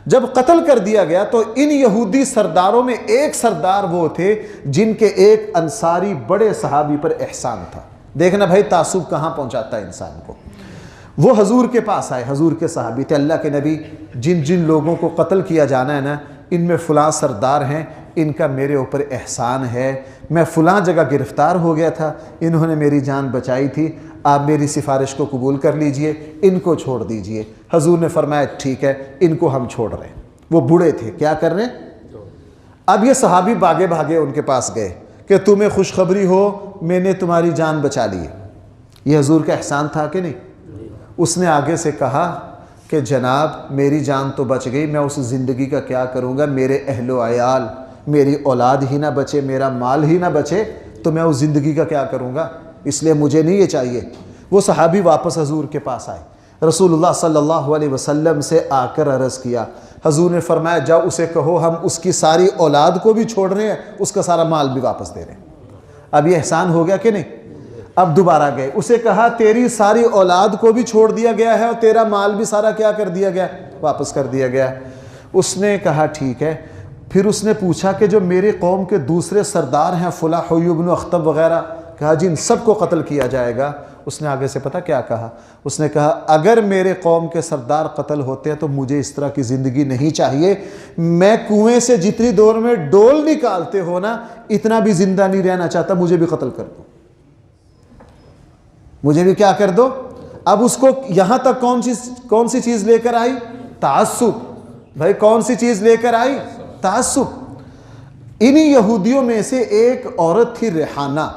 جب قتل کر دیا گیا تو ان یہودی سرداروں میں ایک سردار وہ تھے جن کے ایک انصاری بڑے صحابی پر احسان تھا. دیکھنا بھائی تعصب کہاں پہنچاتا ہے انسان کو. وہ حضور کے پاس آئے، حضور کے صحابی تھے، اللہ کے نبی جن جن لوگوں کو قتل کیا جانا ہے نا، ان میں فلاں سردار ہیں، ان کا میرے اوپر احسان ہے، میں فلاں جگہ گرفتار ہو گیا تھا، انہوں نے میری جان بچائی تھی، آپ میری سفارش کو قبول کر لیجئے، ان کو چھوڑ دیجئے۔ حضور نے فرمایا ٹھیک ہے، ان کو ہم چھوڑ رہے ہیں۔ وہ بوڑھے تھے، کیا کر رہے ہیں؟ اب یہ صحابی بھاگے بھاگے ان کے پاس گئے کہ تمہیں خوشخبری ہو، میں نے تمہاری جان بچا لی ہے۔ یہ حضور کا احسان تھا کہ نہیں؟ اس نے آگے سے کہا کہ جناب میری جان تو بچ گئی، میں اس زندگی کا کیا کروں گا؟ میرے اہل و عیال، میری اولاد ہی نہ بچے، میرا مال ہی نہ بچے تو میں اس زندگی کا کیا کروں گا؟ اس لیے مجھے نہیں یہ چاہیے۔ وہ صحابی واپس حضور کے پاس آئے، رسول اللہ صلی اللہ علیہ وسلم سے آ کر عرض کیا، حضور نے فرمایا جاؤ اسے کہو ہم اس کی ساری اولاد کو بھی چھوڑ رہے ہیں، اس کا سارا مال بھی واپس دے رہے ہیں۔ اب یہ احسان ہو گیا کہ نہیں؟ اب دوبارہ گئے، اسے کہا تیری ساری اولاد کو بھی چھوڑ دیا گیا ہے اور تیرا مال بھی سارا کیا کر دیا گیا؟ واپس کر دیا گیا۔ اس نے کہا ٹھیک ہے۔ پھر اس نے پوچھا کہ جو میری قوم کے دوسرے سردار ہیں فلاں حیی بن اخطب وغیرہ، کہا جی ان سب کو قتل کیا جائے گا۔ اس نے آگے سے پتہ کیا کہا؟ اس نے کہا اگر میرے قوم کے سردار قتل ہوتے ہیں تو مجھے اس طرح کی زندگی نہیں چاہیے، میں کنویں سے جتنی دور میں ڈول نکالتے ہو نا اتنا بھی زندہ نہیں رہنا چاہتا، مجھے بھی قتل کر دو، مجھے بھی کیا کر دو۔ اب اس کو یہاں تک کون سی چیز لے کر آئی؟ تعصب۔ بھائی کون سی چیز لے کر آئی؟ تعصب۔ انہی یہودیوں میں سے ایک عورت تھی ریحانہ۔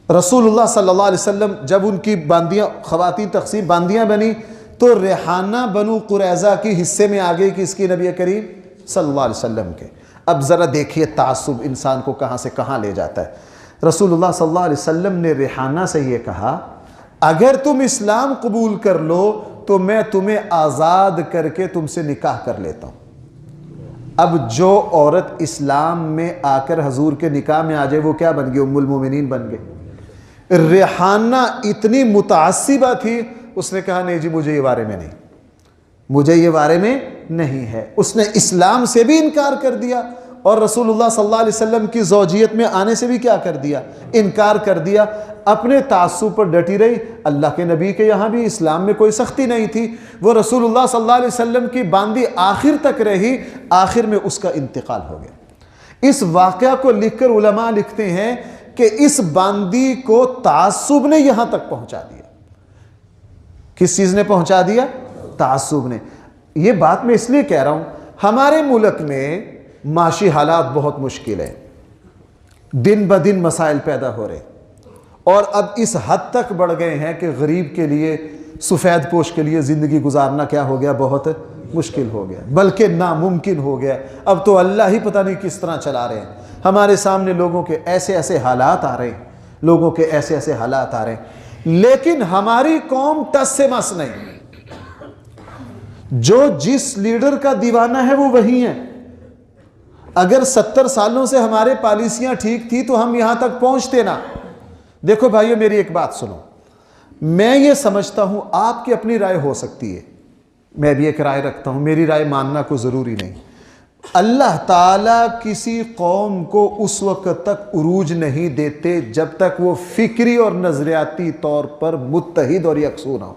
رسول اللہ صلی اللہ علیہ وسلم جب ان کی باندیاں، خواتین تقسیم باندیاں بنی تو ریحانہ بنو قریظہ کی حصے میں آگے کس کی؟ نبی کریم صلی اللہ علیہ وسلم کے۔ اب ذرا دیکھیے تعصب انسان کو کہاں سے کہاں لے جاتا ہے۔ رسول اللہ صلی اللہ علیہ وسلم نے ریحانہ سے یہ کہا اگر تم اسلام قبول کر لو تو میں تمہیں آزاد کر کے تم سے نکاح کر لیتا ہوں۔ اب جو عورت اسلام میں آ کر حضور کے نکاح میں آ جائے وہ کیا بن گئی؟ ام المومنین بن گئی۔ ریحانہ اتنی متعصبہ تھی، اس نے کہا نہیں جی مجھے یہ بارے میں نہیں، مجھے یہ بارے میں نہیں ہے۔ اس نے اسلام سے بھی انکار کر دیا اور رسول اللہ صلی اللہ علیہ وسلم کی زوجیت میں آنے سے بھی کیا کر دیا؟ انکار کر دیا۔ اپنے تعصب پر ڈٹی رہی۔ اللہ کے نبی کے یہاں بھی اسلام میں کوئی سختی نہیں تھی، وہ رسول اللہ صلی اللہ علیہ وسلم کی باندی آخر تک رہی، آخر میں اس کا انتقال ہو گیا۔ اس واقعہ کو لکھ کر علماء لکھتے ہیں کہ اس باندی کو تعصب نے یہاں تک پہنچا دیا۔ کس چیز نے پہنچا دیا؟ تعصب نے۔ یہ بات میں اس لیے کہہ رہا ہوں، ہمارے ملک میں معاشی حالات بہت مشکل ہے، دن بدن مسائل پیدا ہو رہے اور اب اس حد تک بڑھ گئے ہیں کہ غریب کے لیے، سفید پوش کے لیے زندگی گزارنا کیا ہو گیا؟ بہت مشکل ہو گیا، بلکہ ناممکن ہو گیا۔ اب تو اللہ ہی پتہ نہیں کس طرح چلا رہے ہیں۔ ہمارے سامنے لوگوں کے ایسے ایسے حالات آ رہے ہیں، لوگوں کے ایسے ایسے حالات آ رہے ہیں، لیکن ہماری قوم ٹس سے مس نہیں۔ جو جس لیڈر کا دیوانہ ہے وہ وہی ہے۔ اگر 70 سالوں سے ہمارے پالیسیاں ٹھیک تھی تو ہم یہاں تک پہنچتے نا۔ دیکھو بھائیو میری ایک بات سنو، میں یہ سمجھتا ہوں آپ کی اپنی رائے ہو سکتی ہے، میں بھی ایک رائے رکھتا ہوں، میری رائے ماننا کوئی ضروری نہیں۔ اللہ تعالیٰ کسی قوم کو اس وقت تک عروج نہیں دیتے جب تک وہ فکری اور نظریاتی طور پر متحد اور یکسو نہ ہو۔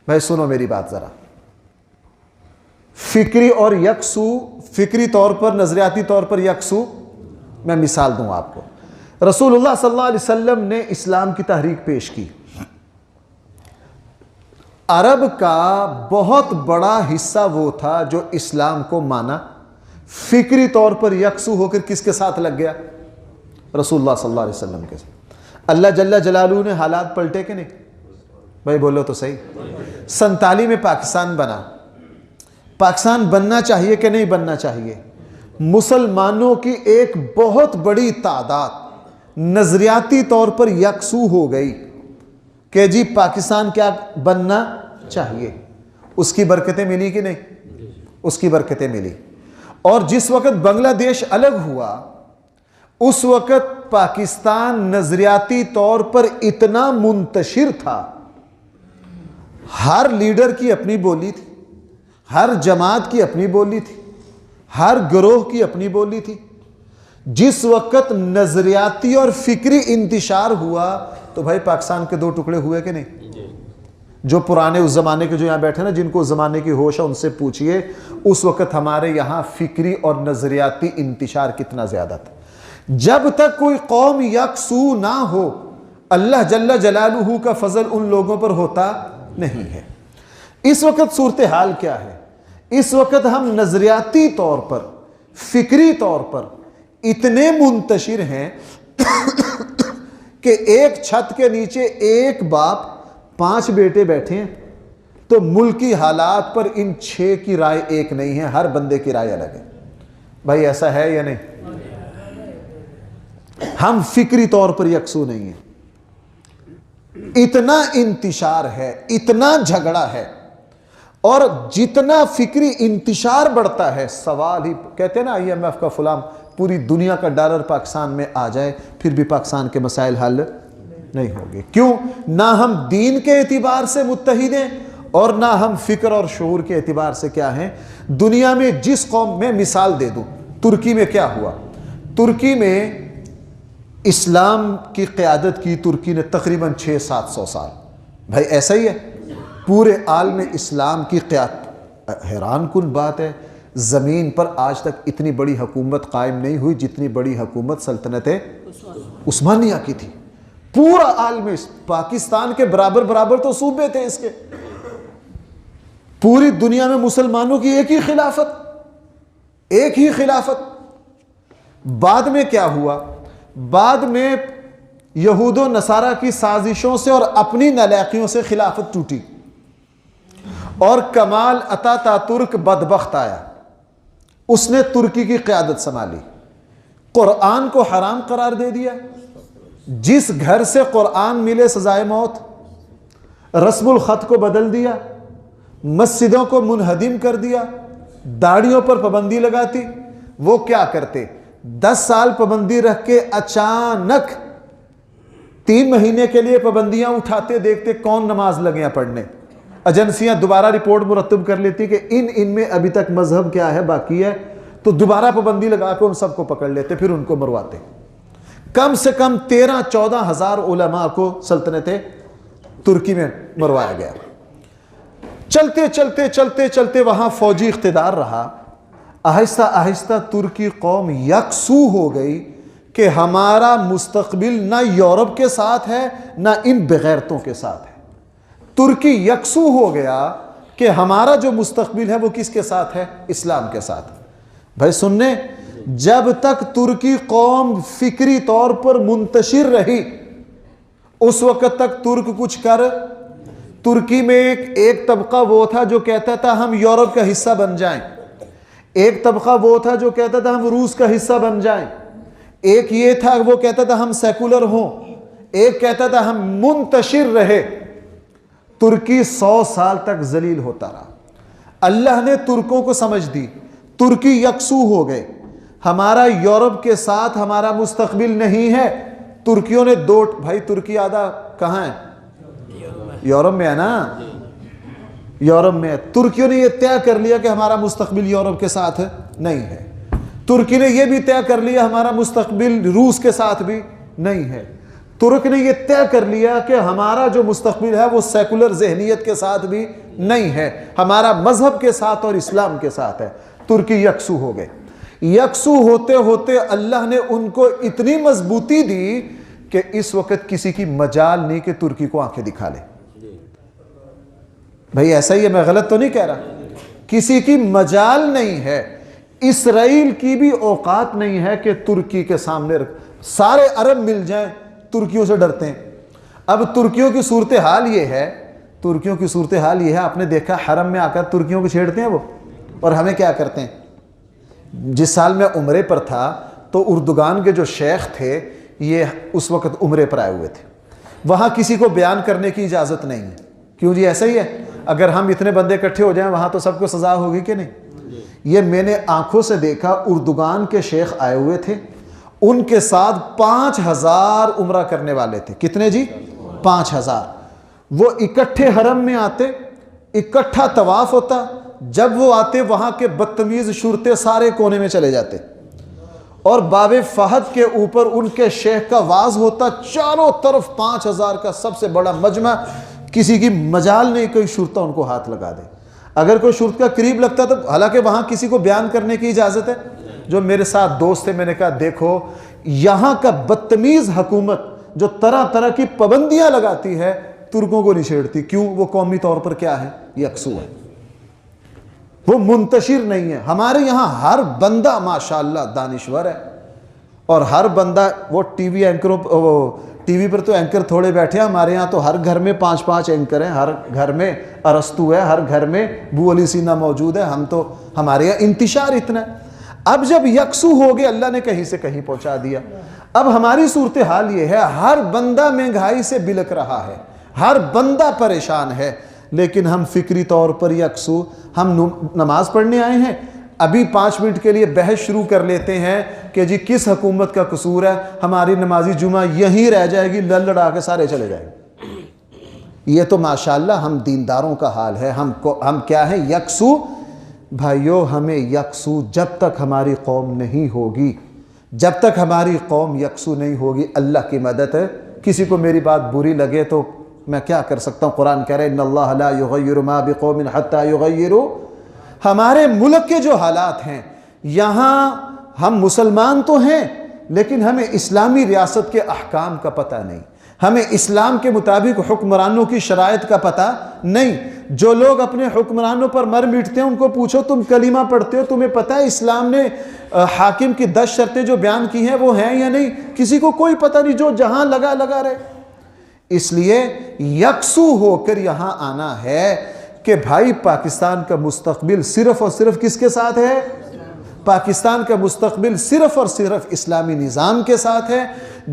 بھائی سنو میری بات ذرا، فکری اور یکسو، فکری طور پر نظریاتی طور پر یکسو، میں مثال دوں آپ کو۔ رسول اللہ صلی اللہ علیہ وسلم نے اسلام کی تحریک پیش کی، عرب کا بہت بڑا حصہ وہ تھا جو اسلام کو مانا، فکری طور پر یکسو ہو کر کس کے ساتھ لگ گیا؟ رسول اللہ صلی اللہ علیہ وسلم کے ساتھ۔ اللہ جل جلالہ نے حالات پلٹے کہ نہیں؟ بھائی بولو تو صحیح۔ 47 میں پاکستان بنا، پاکستان بننا چاہیے کہ نہیں بننا چاہیے؟ مسلمانوں کی ایک بہت بڑی تعداد نظریاتی طور پر یکسو ہو گئی کہ جی پاکستان کیا بننا چاہیے۔ اس کی برکتیں ملی کہ نہیں؟ اس کی برکتیں ملی۔ اور جس وقت بنگلہ دیش الگ ہوا اس وقت پاکستان نظریاتی طور پر اتنا منتشر تھا، ہر لیڈر کی اپنی بولی تھی، ہر جماعت کی اپنی بولی تھی، ہر گروہ کی اپنی بولی تھی۔ جس وقت نظریاتی اور فکری انتشار ہوا تو بھائی پاکستان کے 2 ٹکڑے ہوئے کہ نہیں؟ جو پرانے اس زمانے کے جو یہاں بیٹھے نا، جن کو اس زمانے کی ہوش ہے، ان سے پوچھئے اس وقت ہمارے یہاں فکری اور نظریاتی انتشار کتنا زیادہ تھا۔ جب تک کوئی قوم یکسو نہ ہو، اللہ جل جلالہ کا فضل ان لوگوں پر ہوتا نہیں ہے۔ اس وقت صورتحال کیا ہے؟ اس وقت ہم نظریاتی طور پر، فکری طور پر اتنے منتشر ہیں کہ ایک چھت کے نیچے ایک باپ 5 بیٹے بیٹھے ہیں تو ملکی حالات پر ان 6 کی رائے ایک نہیں ہے، ہر بندے کی رائے الگ ہے۔ بھائی ایسا ہے یا نہیں؟ ہم فکری طور پر یکسو نہیں ہیں۔ اتنا انتشار ہے، اتنا جھگڑا ہے، اور جتنا فکری انتشار بڑھتا ہے، سوال ہی کہتے ہیں نا IMF کا فلاں پوری دنیا کا ڈالر پاکستان میں آ جائے پھر بھی پاکستان کے مسائل حل نہیں ہوگے۔ کیوں؟ نہ ہم دین کے اعتبار سے متحد ہیں اور نہ ہم فکر اور شعور کے اعتبار سے کیا ہیں۔ دنیا میں جس قوم میں مثال دے دوں، ترکی میں کیا ہوا؟ ترکی میں اسلام کی قیادت کی ترکی نے تقریباً 600-700 سال۔ بھائی ایسا ہی ہے، پورے عالم اسلام کی قیادت۔ حیران کن بات ہے، زمین پر آج تک اتنی بڑی حکومت قائم نہیں ہوئی جتنی بڑی حکومت سلطنت عثمانیہ کی تھی۔ پورا عالم، پاکستان کے برابر تو صوبے تھے اس کے، پوری دنیا میں مسلمانوں کی ایک ہی خلافت۔ بعد میں کیا ہوا؟ بعد میں یہود و نصارہ کی سازشوں سے اور اپنی نالاقیوں سے خلافت ٹوٹی، اور کمال اتاتürk بدبخت آیا، اس نے ترکی کی قیادت سنبھالی، قرآن کو حرام قرار دے دیا، جس گھر سے قرآن ملے سزائے موت، رسم الخط کو بدل دیا، مسجدوں کو منہدم کر دیا، داڑھیوں پر پابندی لگاتی۔ وہ کیا کرتے؟ 10 سال پابندی رکھ کے اچانک 3 مہینے کے لیے پابندیاں اٹھاتے، دیکھتے کون نماز لگے ہیں پڑھنے۔ ایجنسیاں دوبارہ رپورٹ مرتب کر لیتی کہ ان میں ابھی تک مذہب کیا ہے باقی ہے، تو دوبارہ پابندی لگا کے ان سب کو پکڑ لیتے، پھر ان کو مرواتے۔ کم سے کم 13-14 ہزار علماء کو سلطنت ترکی میں مروایا گیا۔ چلتے وہاں فوجی اقتدار رہا۔ آہستہ آہستہ ترکی قوم یکسو ہو گئی کہ ہمارا مستقبل نہ یورپ کے ساتھ ہے نہ ان بغیرتوں کے ساتھ ہے۔ ترکی یکسو ہو گیا کہ ہمارا جو مستقبل ہے وہ کس کے ساتھ ہے؟ اسلام کے ساتھ۔ بھائی سننے، جب تک ترکی قوم فکری طور پر منتشر رہی اس وقت تک ترک کچھ کر۔ ترکی میں ایک طبقہ وہ تھا جو کہتا تھا ہم یورپ کا حصہ بن جائیں، ایک طبقہ وہ تھا جو کہتا تھا ہم روس کا حصہ بن جائیں، ایک یہ تھا وہ کہتا تھا ہم سیکولر ہوں، ایک کہتا تھا ہم منتشر رہے۔ ترکی 100 سال تک ذلیل ہوتا رہا۔ اللہ نے ترکوں کو سمجھ دی، ترکی یکسو ہو گئے، ہمارا یورپ کے ساتھ ہمارا مستقبل نہیں ہے۔ ترکیوں نے بھائی ترکی آدھا کہاں ہے؟ یورپ میں ہے نا، یورپ میں ہے۔ ترکیوں نے یہ طے کر لیا کہ ہمارا مستقبل یورپ کے ساتھ نہیں ہے۔ ترکی نے یہ بھی طے کر لیا ہمارا مستقبل روس کے ساتھ بھی نہیں ہے۔ ترک نے یہ طے کر لیا کہ ہمارا جو مستقبل ہے وہ سیکولر ذہنیت کے ساتھ بھی نہیں ہے، ہمارا مذہب کے ساتھ اور اسلام کے ساتھ ہے۔ ترکی یکسو ہو گئے۔ یکسو ہوتے ہوتے اللہ نے ان کو اتنی مضبوطی دی کہ اس وقت کسی کی مجال نہیں کہ ترکی کو آنکھیں دکھا لے۔ بھائی ایسا ہی ہے، میں غلط تو نہیں کہہ رہا؟ کسی کی مجال نہیں ہے۔ اسرائیل کی بھی اوقات نہیں ہے کہ ترکی کے سامنے سارے عرب مل جائیں، ترکیوں سے ڈرتے ہیں۔ اب ترکیوں کی صورتحال یہ ہے، آپ نے دیکھا حرم میں آ کر ترکیوں کو چھیڑتے ہیں وہ، اور ہمیں کیا کرتے ہیں؟ جس سال میں عمرے پر تھا تو اردگان کے جو شیخ تھے یہ اس وقت عمرے پر آئے ہوئے تھے، وہاں کسی کو بیان کرنے کی اجازت نہیں ہے۔ کیوں جی؟ ایسا ہی ہے، اگر ہم اتنے بندے اکٹھے ہو جائیں وہاں تو سب کو سزا ہوگی کہ نہیں؟ یہ میں نے آنکھوں سے دیکھا، اردگان کے شیخ آئے ہوئے تھے، ان کے ساتھ 5000 عمرہ کرنے والے تھے۔ کتنے جی؟ 5000۔ وہ اکٹھے حرم میں آتے، اکٹھا طواف ہوتا، جب وہ آتے وہاں کے بدتمیز شرطے سارے کونے میں چلے جاتے، اور باب فہد کے اوپر ان کے شیخ کا واز ہوتا، چاروں طرف 5000 کا سب سے بڑا مجمع، کسی کی مجال نہیں کوئی شرطہ ان کو ہاتھ لگا دے. اگر کوئی شرط کا قریب لگتا تو حالانکہ وہاں کسی کو بیان کرنے کی اجازت ہے. جو میرے ساتھ دوست تھے میں نے کہا دیکھو یہاں کا بدتمیز حکومت جو طرح طرح کی پابندیاں لگاتی ہے ترکوں کو نہیں چھیڑتی. کیوں؟ وہ قومی طور پر کیا ہے؟ یکسو ہے, وہ منتشر نہیں ہے. ہمارے یہاں ہر بندہ ماشاءاللہ دانشور ہے, اور ہر بندہ وہ ٹی وی اینکروں ٹی وی پر تو اینکر تھوڑے بیٹھے ہیں, ہمارے یہاں تو ہر گھر میں 5 اینکر ہیں, ہر گھر میں ارسطو ہے, ہر گھر میں ابو علی سینا موجود ہے. ہم تو ہمارے یہاں انتشار اتنا ہے. اب جب یکسو ہو گئے اللہ نے کہیں سے کہیں پہنچا دیا. اب ہماری صورتحال یہ ہے ہر بندہ مہنگائی سے بلک رہا ہے, ہر بندہ پریشان ہے, لیکن ہم فکری طور پر یکسو. ہم نماز پڑھنے آئے ہیں, ابھی 5 منٹ کے لیے بحث شروع کر لیتے ہیں کہ جی کس حکومت کا قصور ہے, ہماری نمازی جمعہ یہیں رہ جائے گی, لڑ لڑا کے سارے چلے جائیں گے. یہ تو ماشاءاللہ ہم دینداروں کا حال ہے. ہم کیا ہیں؟ یکسو. بھائیو ہمیں یکسو جب تک ہماری قوم نہیں ہوگی, جب تک ہماری قوم یکسو نہیں ہوگی, اللہ کی مدد ہے. کسی کو میری بات بری لگے تو میں کیا کر سکتا ہوں؟ قرآن کہہ رہے ان اللہ لا یغیر ما بقوم حتی یغیروا. ہمارے ملک کے جو حالات ہیں, یہاں ہم مسلمان تو ہیں لیکن ہمیں اسلامی ریاست کے احکام کا پتہ نہیں, ہمیں اسلام کے مطابق حکمرانوں کی شرائط کا پتہ نہیں. جو لوگ اپنے حکمرانوں پر مر میٹتے ہیں ان کو پوچھو تم کلمہ پڑھتے ہو, تمہیں پتہ ہے اسلام نے حاکم کی 10 شرطیں جو بیان کی ہیں وہ ہیں یا نہیں؟ کسی کو کوئی پتہ نہیں, جو جہاں لگا رہے. اس لیے یکسو ہو کر یہاں آنا ہے کہ بھائی پاکستان کا مستقبل صرف اور صرف کس کے ساتھ ہے؟ پاکستان کا مستقبل صرف اور صرف اسلامی نظام کے ساتھ ہے.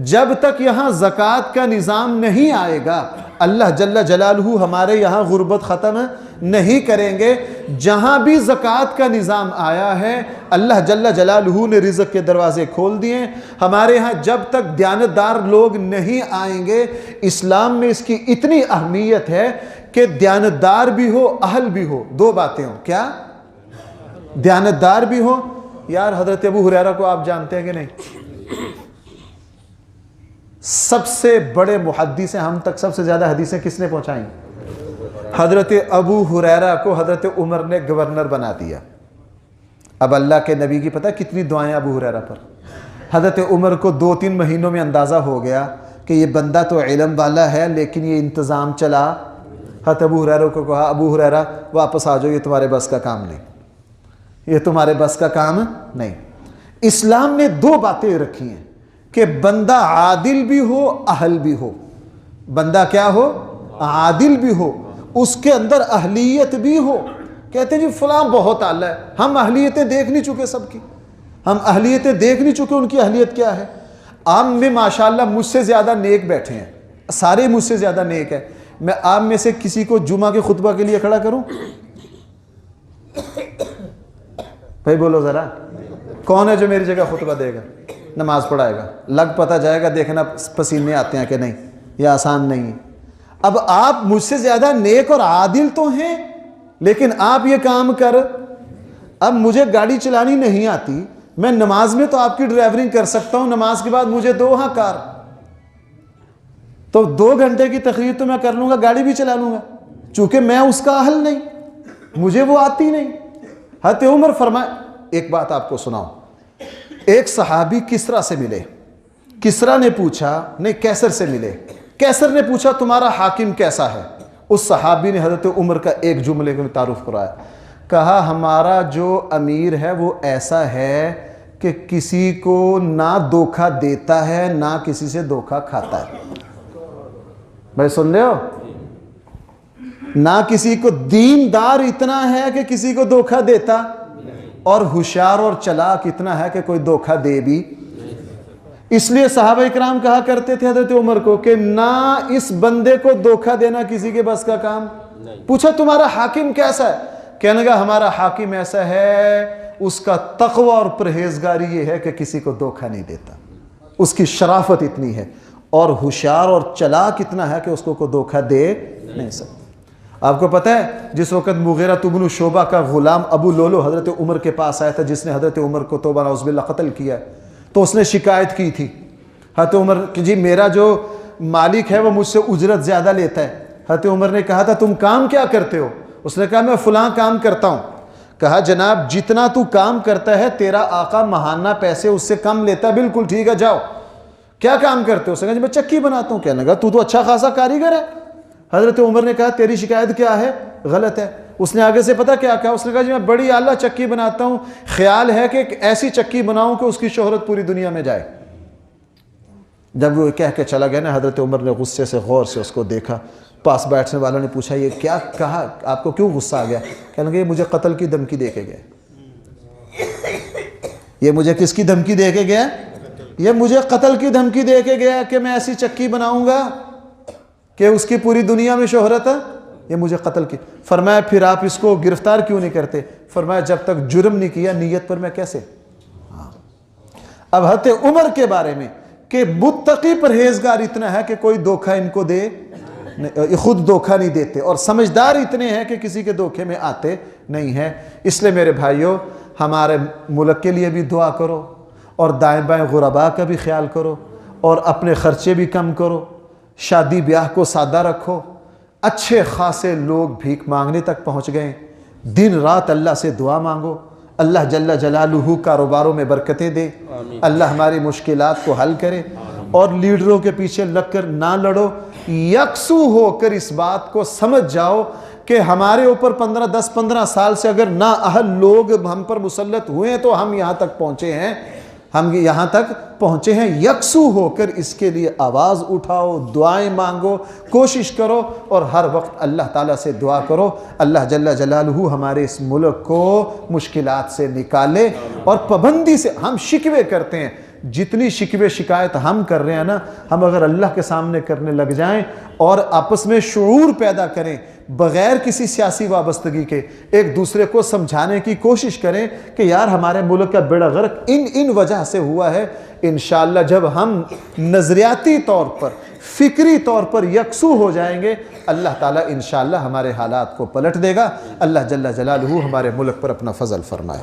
جب تک یہاں زکوٰۃ کا نظام نہیں آئے گا اللہ جل جلالہ ہمارے یہاں غربت ختم نہیں کریں گے. جہاں بھی زکوٰۃ کا نظام آیا ہے اللہ جل جلالہ نے رزق کے دروازے کھول دیے. ہمارے ہاں جب تک دیانتدار لوگ نہیں آئیں گے, اسلام میں اس کی اتنی اہمیت ہے کہ دیانتدار بھی ہو اہل بھی ہو, 2 باتیں ہوں. کیا؟ دیانتدار بھی ہو. یار حضرت ابو ہریرہ کو آپ جانتے ہیں کہ نہیں؟ سب سے بڑے محدث ہیں, ہم تک سب سے زیادہ حدیثیں کس نے پہنچائیں؟ حضرت ابو ہریرہ کو حضرت عمر نے گورنر بنا دیا. اب اللہ کے نبی کی پتہ کتنی دعائیں ابو ہریرہ پر. حضرت عمر کو 2-3 مہینوں میں اندازہ ہو گیا کہ یہ بندہ تو علم والا ہے لیکن یہ انتظام چلا. حضرت ابو ہریرہ کو کہا ابو ہریرہ واپس آ جاؤ, یہ تمہارے بس کا کام نہیں, یہ تمہارے بس کا کام نہیں. اسلام نے 2 باتیں رکھی ہیں کہ بندہ عادل بھی ہو اہل بھی ہو. بندہ کیا ہو؟ عادل بھی ہو, اس کے اندر اہلیت بھی ہو. کہتے ہیں جی فلاں بہت اعلیٰ ہے, ہم اہلیتیں دیکھ نہیں چکے سب کی, ہم اہلیتیں دیکھ نہیں چکے ان کی اہلیت کیا ہے. عام میں ماشاءاللہ مجھ سے زیادہ نیک بیٹھے ہیں, سارے مجھ سے زیادہ نیک ہیں. میں عام میں سے کسی کو جمعہ کے خطبہ کے لیے کھڑا کروں؟ بھائی بولو ذرا, کون ہے جو میری جگہ خطبہ دے گا, نماز پڑھائے گا؟ لگ پتہ جائے گا, دیکھنا پسینے آتے ہیں کہ نہیں, یہ آسان نہیں ہے. اب آپ مجھ سے زیادہ نیک اور عادل تو ہیں لیکن آپ یہ کام کر, اب مجھے گاڑی چلانی نہیں آتی, میں نماز میں تو آپ کی ڈرائیورنگ کر سکتا ہوں, نماز کے بعد مجھے دو ہاں کار, تو 2 گھنٹے کی تقریر تو میں کر لوں گا, گاڑی بھی چلا لوں گا, چونکہ میں اس کا اہل نہیں, مجھے وہ آتی نہیں. حضرت عمر فرمائے, ایک بات آپ کو سناؤں. ایک صحابی کسرا سے ملے, کسرا نے پوچھا, نہیں کیسر سے ملے, کیسر نے پوچھا تمہارا حاکم کیسا ہے؟ اس صحابی نے حضرت عمر کا ایک جملے کو تعارف کرایا, کہا ہمارا جو امیر ہے وہ ایسا ہے کہ کسی کو نہ دھوکہ دیتا ہے نہ کسی سے دھوکہ کھاتا ہے. بھائی سن رہے ہو؟ نہ کسی کو, دیندار اتنا ہے کہ کسی کو دھوکہ دیتا, اور ہوشیار اور چلاک اتنا ہے کہ کوئی دھوکہ دے بھی. اس لیے صحابہ اکرام کہا کرتے تھے حضرت عمر کو کہ نہ اس بندے کو دھوکہ دینا کسی کے بس کا کام. پوچھا تمہارا حاکم کیسا ہے؟ کہنے لگا ہمارا حاکم ایسا ہے, اس کا تقوی اور پرہیزگاری یہ ہے کہ کسی کو دھوکہ نہیں دیتا, اس کی شرافت اتنی ہے, اور ہوشیار اور چلاک اتنا ہے کہ اس کو دھوکہ دے نہیں سکتا. آپ کو پتہ ہے جس وقت مغیرہ بن شعبہ کا غلام ابو لولو حضرت عمر کے پاس آیا تھا, جس نے حضرت عمر کو توبہ نعوذ باللہ قتل کیا, تو اس نے شکایت کی تھی حضرت عمر کہ جی میرا جو مالک ہے وہ مجھ سے اجرت زیادہ لیتا ہے. حضرت عمر نے کہا تھا تم کام کیا کرتے ہو؟ اس نے کہا میں فلاں کام کرتا ہوں۔ کہا جناب جتنا تو کام کرتا ہے تیرا آقا ماہانہ پیسے اس سے کم لیتا، بالکل ٹھیک ہے جاؤ۔ کیا کام کرتے ہو؟ اس نے کہا جی میں چکی بناتا ہوں۔ کہنے لگا تو اچھا خاصا کاریگر ہے۔ حضرت عمر نے کہا تیری شکایت کیا ہے؟ غلط ہے۔ اس نے آگے سے پتہ کیا کہا؟ اس نے کہا جی میں بڑی اعلیٰ چکی بناتا ہوں، خیال ہے کہ ایک ایسی چکی بناؤں کہ اس کی شہرت پوری دنیا میں جائے۔ جب وہ کہہ کے چلا گیا نا، حضرت عمر نے غصے سے غور سے اس کو دیکھا۔ پاس بیٹھنے والوں نے پوچھا یہ کیا کہا، آپ کو کیوں غصہ آ گیا؟ کہنے لگے یہ مجھے قتل کی دھمکی دے کے گیا۔ یہ مجھے کس کی دھمکی دے کے گیا؟ یہ مجھے قتل کی دھمکی دے کے گیا کہ میں ایسی چکی بناؤں گا کہ اس کی پوری دنیا میں شہرت ہے، یہ مجھے قتل کی۔ فرمایا پھر آپ اس کو گرفتار کیوں نہیں کرتے؟ فرمایا جب تک جرم نہیں کیا نیت پر میں کیسے؟ اب حضرت عمر کے بارے میں کہ متقی پرہیزگار اتنا ہے کہ کوئی دھوکہ ان کو دے، خود دھوکہ نہیں دیتے، اور سمجھدار اتنے ہیں کہ کسی کے دھوکے میں آتے نہیں ہیں۔ اس لیے میرے بھائیوں ہمارے ملک کے لیے بھی دعا کرو، اور دائیں بائیں غرباء کا بھی خیال کرو، اور اپنے خرچے بھی کم کرو، شادی بیاہ کو سادہ رکھو۔ اچھے خاصے لوگ بھیک مانگنے تک پہنچ گئے، دن رات اللہ سے دعا مانگو، اللہ جل جلالہ کاروباروں میں برکتیں دے، اللہ ہماری مشکلات کو حل کرے۔ اور لیڈروں کے پیچھے لگ کر نہ لڑو، یکسو ہو کر اس بات کو سمجھ جاؤ کہ ہمارے اوپر 15 سال سے اگر نااہل لوگ ہم پر مسلط ہوئے ہیں تو ہم یہاں تک پہنچے ہیں، یکسو ہو کر اس کے لیے آواز اٹھاؤ، دعائیں مانگو، کوشش کرو، اور ہر وقت اللہ تعالیٰ سے دعا کرو اللہ جل جلالہ ہمارے اس ملک کو مشکلات سے نکالے۔ اور پابندی سے ہم شکوے کرتے ہیں، جتنی شکوے شکایت ہم کر رہے ہیں نا، ہم اگر اللہ کے سامنے کرنے لگ جائیں اور آپس میں شعور پیدا کریں، بغیر کسی سیاسی وابستگی کے ایک دوسرے کو سمجھانے کی کوشش کریں کہ یار ہمارے ملک کا بیڑا غرق ان وجہ سے ہوا ہے، انشاءاللہ جب ہم نظریاتی طور پر، فکری طور پر یکسو ہو جائیں گے، اللہ تعالیٰ انشاءاللہ ہمارے حالات کو پلٹ دے گا۔ اللہ جل جلالہ ہمارے ملک پر اپنا فضل فرمائے۔